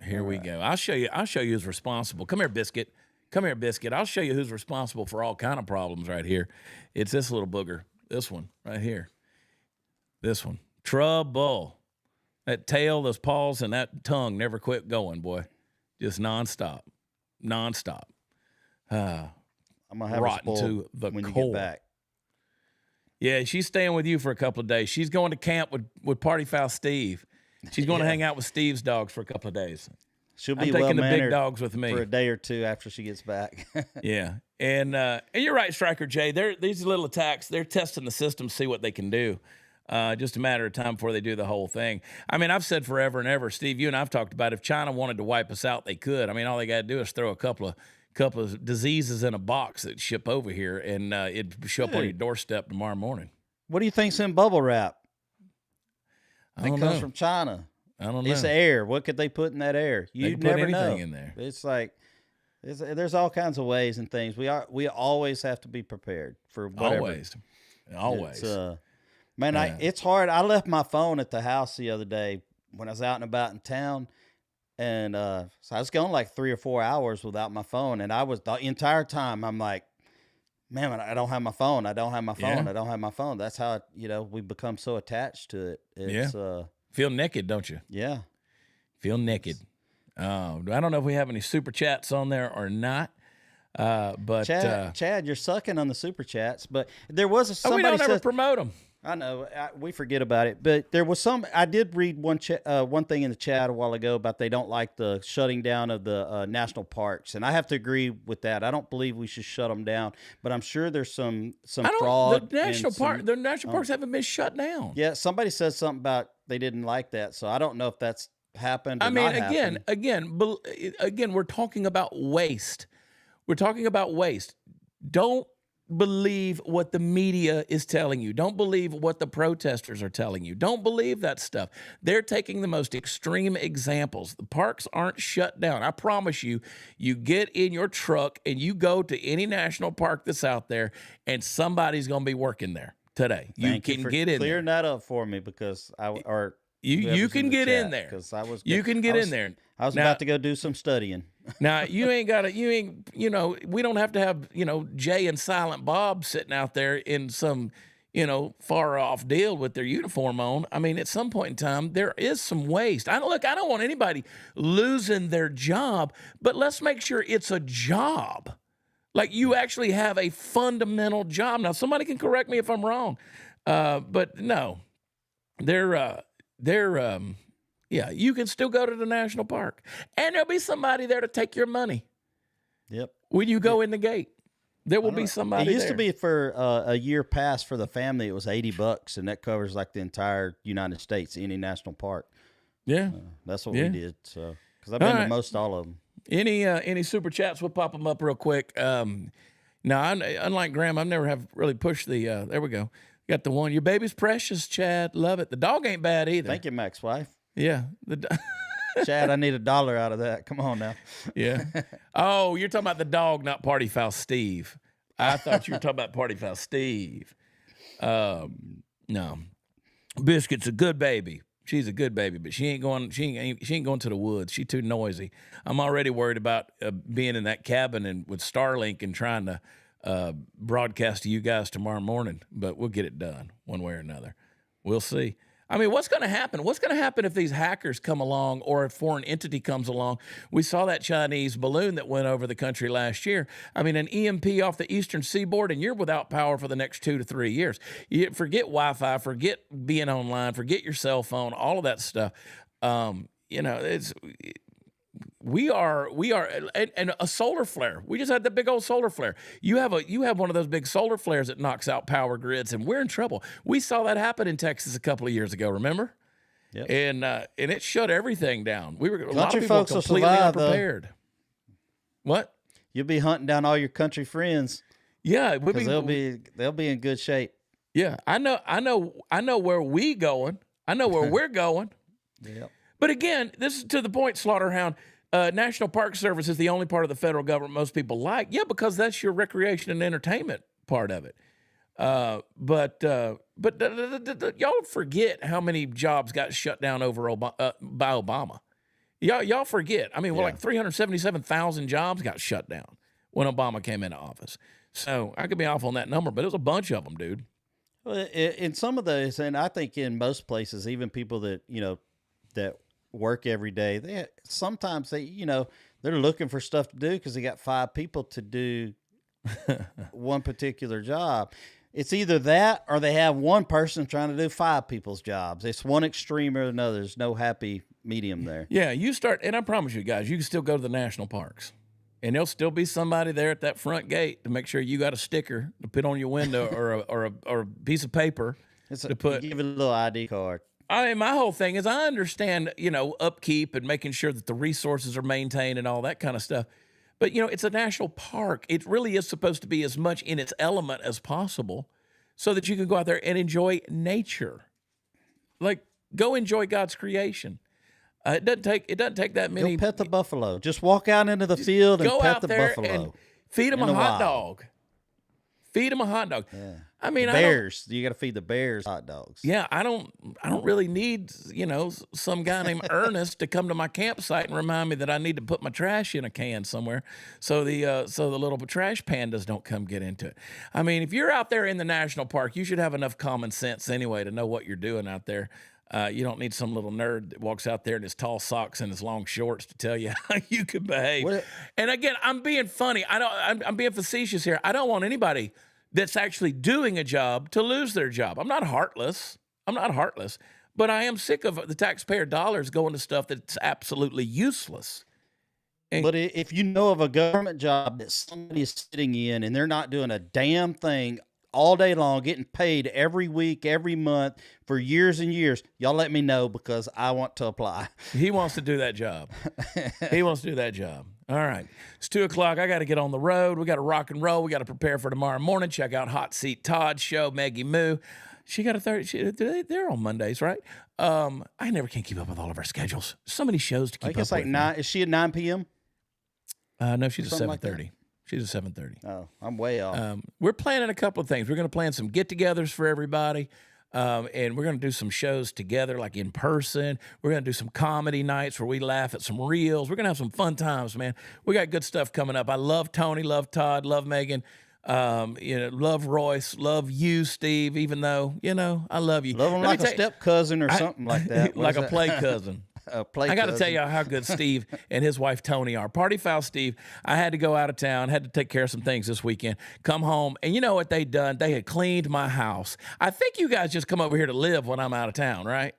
Here we go. I'll show you who's responsible. Come here, Biscuit. Come here, Biscuit. I'll show you who's responsible for all kind of problems right here. It's this little booger. This one right here. This one. Trouble. That tail, those paws, and that tongue never quit going, boy. Just nonstop. Nonstop. I'm going to have rotten a spoil to the when you core. get back. Yeah, she's staying with you for a couple of days. She's going to camp with Party Foul Steve. She's going to hang out with Steve's dogs for a couple of days. She'll be I'm taking the big well-mannered dogs with me for a day or two after she gets back. Yeah, and you're right, Striker Jay. These little attacks, they're testing the system, see what they can do. Just a matter of time before they do the whole thing. I mean, I've said forever and ever, Steve. You and I've talked about if China wanted to wipe us out, they could. I mean, all they got to do is throw a couple of diseases in a box that ship over here, and it'd show up on your doorstep tomorrow morning. What do you think's in bubble wrap? I don't It comes know. from China. I don't know. It's air. What could they put in that air? You can put never know. anything in there. It's like there's all kinds of ways and things. We always have to be prepared for whatever. Always. It's hard. I left my phone at the house the other day when I was out and about in town, and so I was gone like 3 or 4 hours without my phone, and I was the entire time I'm like, man, I don't have my phone. I don't have my phone. Yeah. I don't have my phone. That's how we become so attached to it. It's, Feel naked, don't you? Yeah. Feel naked. I don't know if we have any super chats on there or not. But Chad, you're sucking on the super chats. But there was we don't ever promote them. I know we forget about it, but there was some. I did read one thing in the chat a while ago about they don't like the shutting down of the national parks, and I have to agree with that. I don't believe we should shut them down, but I'm sure there's some fraud. The national parks haven't been shut down. Yeah, somebody said something about they didn't like that, so I don't know if that's happened. Or I mean, not happened. again, we're talking about waste. We're talking about waste. Don't believe what the media is telling you. Don't believe what the protesters are telling you. Don't believe that stuff. They're taking the most extreme examples. The parks aren't shut down. I promise you, you get in your truck and you go to any national park that's out there and somebody's going to be working there today. Thank you for get in clearing there. that up for me because You can get in there. Because I was in there. I was about to go do some studying. Now, we don't have to have, Jay and Silent Bob sitting out there in some, far off deal with their uniform on. I mean, at some point in time, there is some waste. I don't want anybody losing their job, but let's make sure it's a job. Like you actually have a fundamental job. Now, somebody can correct me if I'm wrong, but no, you can still go to the national park, and there'll be somebody there to take your money. Yep. When you go in the gate, there will be somebody. It used there. to be for a year pass for the family. It was $80, and that covers like the entire United States, any national park. Yeah, that's what we did. So because I've been to most all of them. Any super chats? We'll pop them up real quick. Now, unlike Graham, I've never have really pushed the. There we go. Got the one. Your baby's precious, Chad. Love it. The dog ain't bad either. Thank you, Mac's wife. Yeah. Chad, I need $1 out of that. Come on now. Yeah. Oh, you're talking about the dog, not Party Foul Steve. I thought you were talking about Party Foul Steve. No. Biscuit's a good baby. She's a good baby, but she ain't going to the woods. She's too noisy. I'm already worried about being in that cabin and with Starlink and trying to broadcast to you guys tomorrow morning, but we'll get it done one way or another. We'll see. I mean, what's going to happen? What's going to happen if these hackers come along or a foreign entity comes along? We saw that Chinese balloon that went over the country last year. I mean, an EMP off the eastern seaboard, and you're without power for the next 2 to 3 years. You forget Wi-Fi, forget being online, forget your cell phone, all of that stuff. We are, and a solar flare. We just had the big old solar flare. You have one of those big solar flares that knocks out power grids, and we're in trouble. We saw that happen in Texas a couple of years ago. Remember? Yep. And it shut everything down. A lot of Country people were folks will completely survive, though. unprepared. What? You'll be hunting down all your country friends. Yeah, because they'll be in good shape. Yeah, I know where we going. I know where we're going. Yep. But again, this is to the point, Slaughterhound. National Park Service is the only part of the federal government most people like. Yeah, because that's your recreation and entertainment part of it. But y'all forget how many jobs got shut down by Obama. Y'all forget. I mean, like 377,000 jobs got shut down when Obama came into office. So I could be off on that number, but it was a bunch of them, dude. Well, in some of those, and I think in most places, even people that that work every day, sometimes they're looking for stuff to do because they got 5 people to do one particular job. It's either that or they have one person trying to do 5 people's jobs. It's one extreme or another. There's no happy medium there. Yeah, you start, and I promise you guys, you can still go to the national parks, and there'll still be somebody there at that front gate to make sure you got a sticker to put on your window or a piece of paper to put. Give it a little ID card. I mean, my whole thing is I understand, upkeep and making sure that the resources are maintained and all that kind of stuff. But, it's a national park. It really is supposed to be as much in its element as possible so that you can go out there and enjoy nature. Like, go enjoy God's creation. It doesn't take that many. Go pet the buffalo. Just walk out into the field and pet the buffalo. And feed them a hot dog. Feed them a hot dog. Yeah. I mean, bears. You got to feed the bears hot dogs. Yeah, I don't really need, some guy named Ernest to come to my campsite and remind me that I need to put my trash in a can somewhere so the little trash pandas don't come get into it. I mean, if you're out there in the national park, you should have enough common sense anyway to know what you're doing out there. You don't need some little nerd that walks out there in his tall socks and his long shorts to tell you how you can behave. And again, I'm being funny. I'm being facetious here. I don't want anybody that's actually doing a job to lose their job. I'm not heartless, but I am sick of the taxpayer dollars going to stuff that's absolutely useless. But if you know of a government job that somebody is sitting in and they're not doing a damn thing all day long, getting paid every week, every month for years and years, y'all let me know because I want to apply. He wants to do that job. All right. It's 2:00. I got to get on the road. We got to rock and roll. We got to prepare for tomorrow morning. Check out Hot Seat Todd's show, Maggie Moo. She got a they're on Mondays, right? I never can keep up with all of our schedules. So many shows to keep up with. I guess like 9. Is she at 9 p.m.? No, she's at 7:30. She's at 7:30. Oh, I'm way off. We're planning a couple of things. We're going to plan some get-togethers for everybody, and we're going to do some shows together, like in person. We're going to do some comedy nights where we laugh at some reels. We're going to have some fun times, man. We got good stuff coming up. I love Tony, love Todd, love Megan, love Royce, love you, Steve, even though, I love you. Love him like a step cousin or something like that. Like a play cousin. I got to tell you how good Steve and his wife Tony are. Party foul Steve. I had to go out of town, had to take care of some things this weekend. Come home, and you know what they'd done? They had cleaned my house. I think you guys just come over here to live when I'm out of town, right?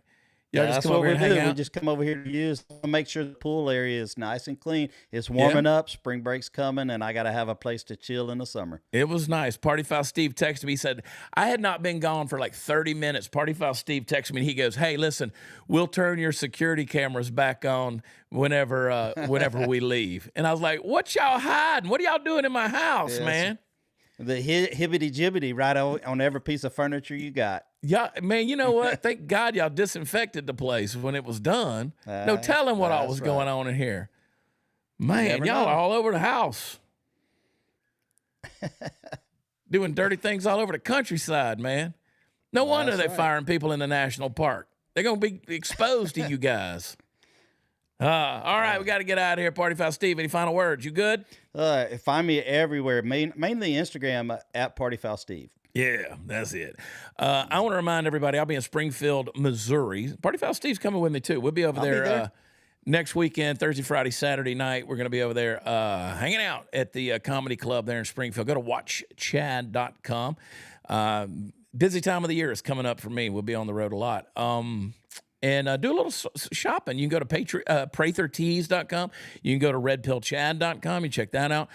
Yeah, that's what we do. We just come over here to use, make sure the pool area is nice and clean. It's warming up. Spring break's coming, and I got to have a place to chill in the summer. It was nice. Party Foul Steve texted me. He said, I had not been gone for like 30 minutes. Party Foul Steve texted me, and he goes, hey, listen, we'll turn your security cameras back on whenever we leave. And I was like, what y'all hiding? What are y'all doing in my house, man? The hibbity-jibbity right on every piece of furniture you got. Yeah, man, you know what? Thank God y'all disinfected the place when it was done. No telling what all was going on in here. Man, y'all are all over the house. Doing dirty things all over the countryside, man. No wonder they're firing people in the national park. They're going to be exposed to you guys. All right, we got to get out of here. Party Foul Steve, any final words? You good? Find me everywhere, mainly Instagram at Party Foul Steve. Yeah, that's it. I want to remind everybody, I'll be in Springfield, Missouri. Party Foul Steve's coming with me, too. We'll be over there. Next weekend, Thursday, Friday, Saturday night. We're going to be over there hanging out at the comedy club there in Springfield. Go to watchchad.com. Busy time of the year is coming up for me. We'll be on the road a lot. And do a little shopping. You can go to prathertees.com. You can go to redpillchad.com. You check that out.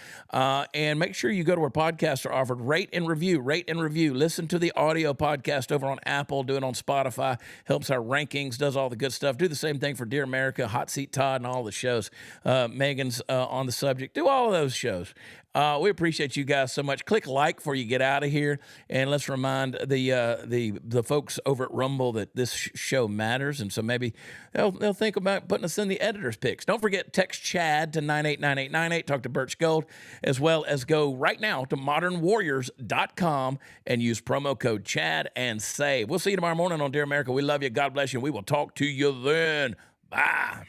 And make sure you go to where podcasts are offered. Rate and review. Rate and review. Listen to the audio podcast over on Apple. Do it on Spotify. Helps our rankings. Does all the good stuff. Do the same thing for Dear America, Hot Seat Todd, and all the shows. Megan's on the subject. Do all of those shows. We appreciate you guys so much. Click like before you get out of here, and let's remind the folks over at Rumble that this show matters, and so maybe they'll think about putting us in the editor's picks. Don't forget, text Chad to 989898. Talk to Birch Gold, as well as go right now to modernwarriors.com and use promo code Chad and save. We'll see you tomorrow morning on Dear America. We love you. God bless you. And we will talk to you then. Bye.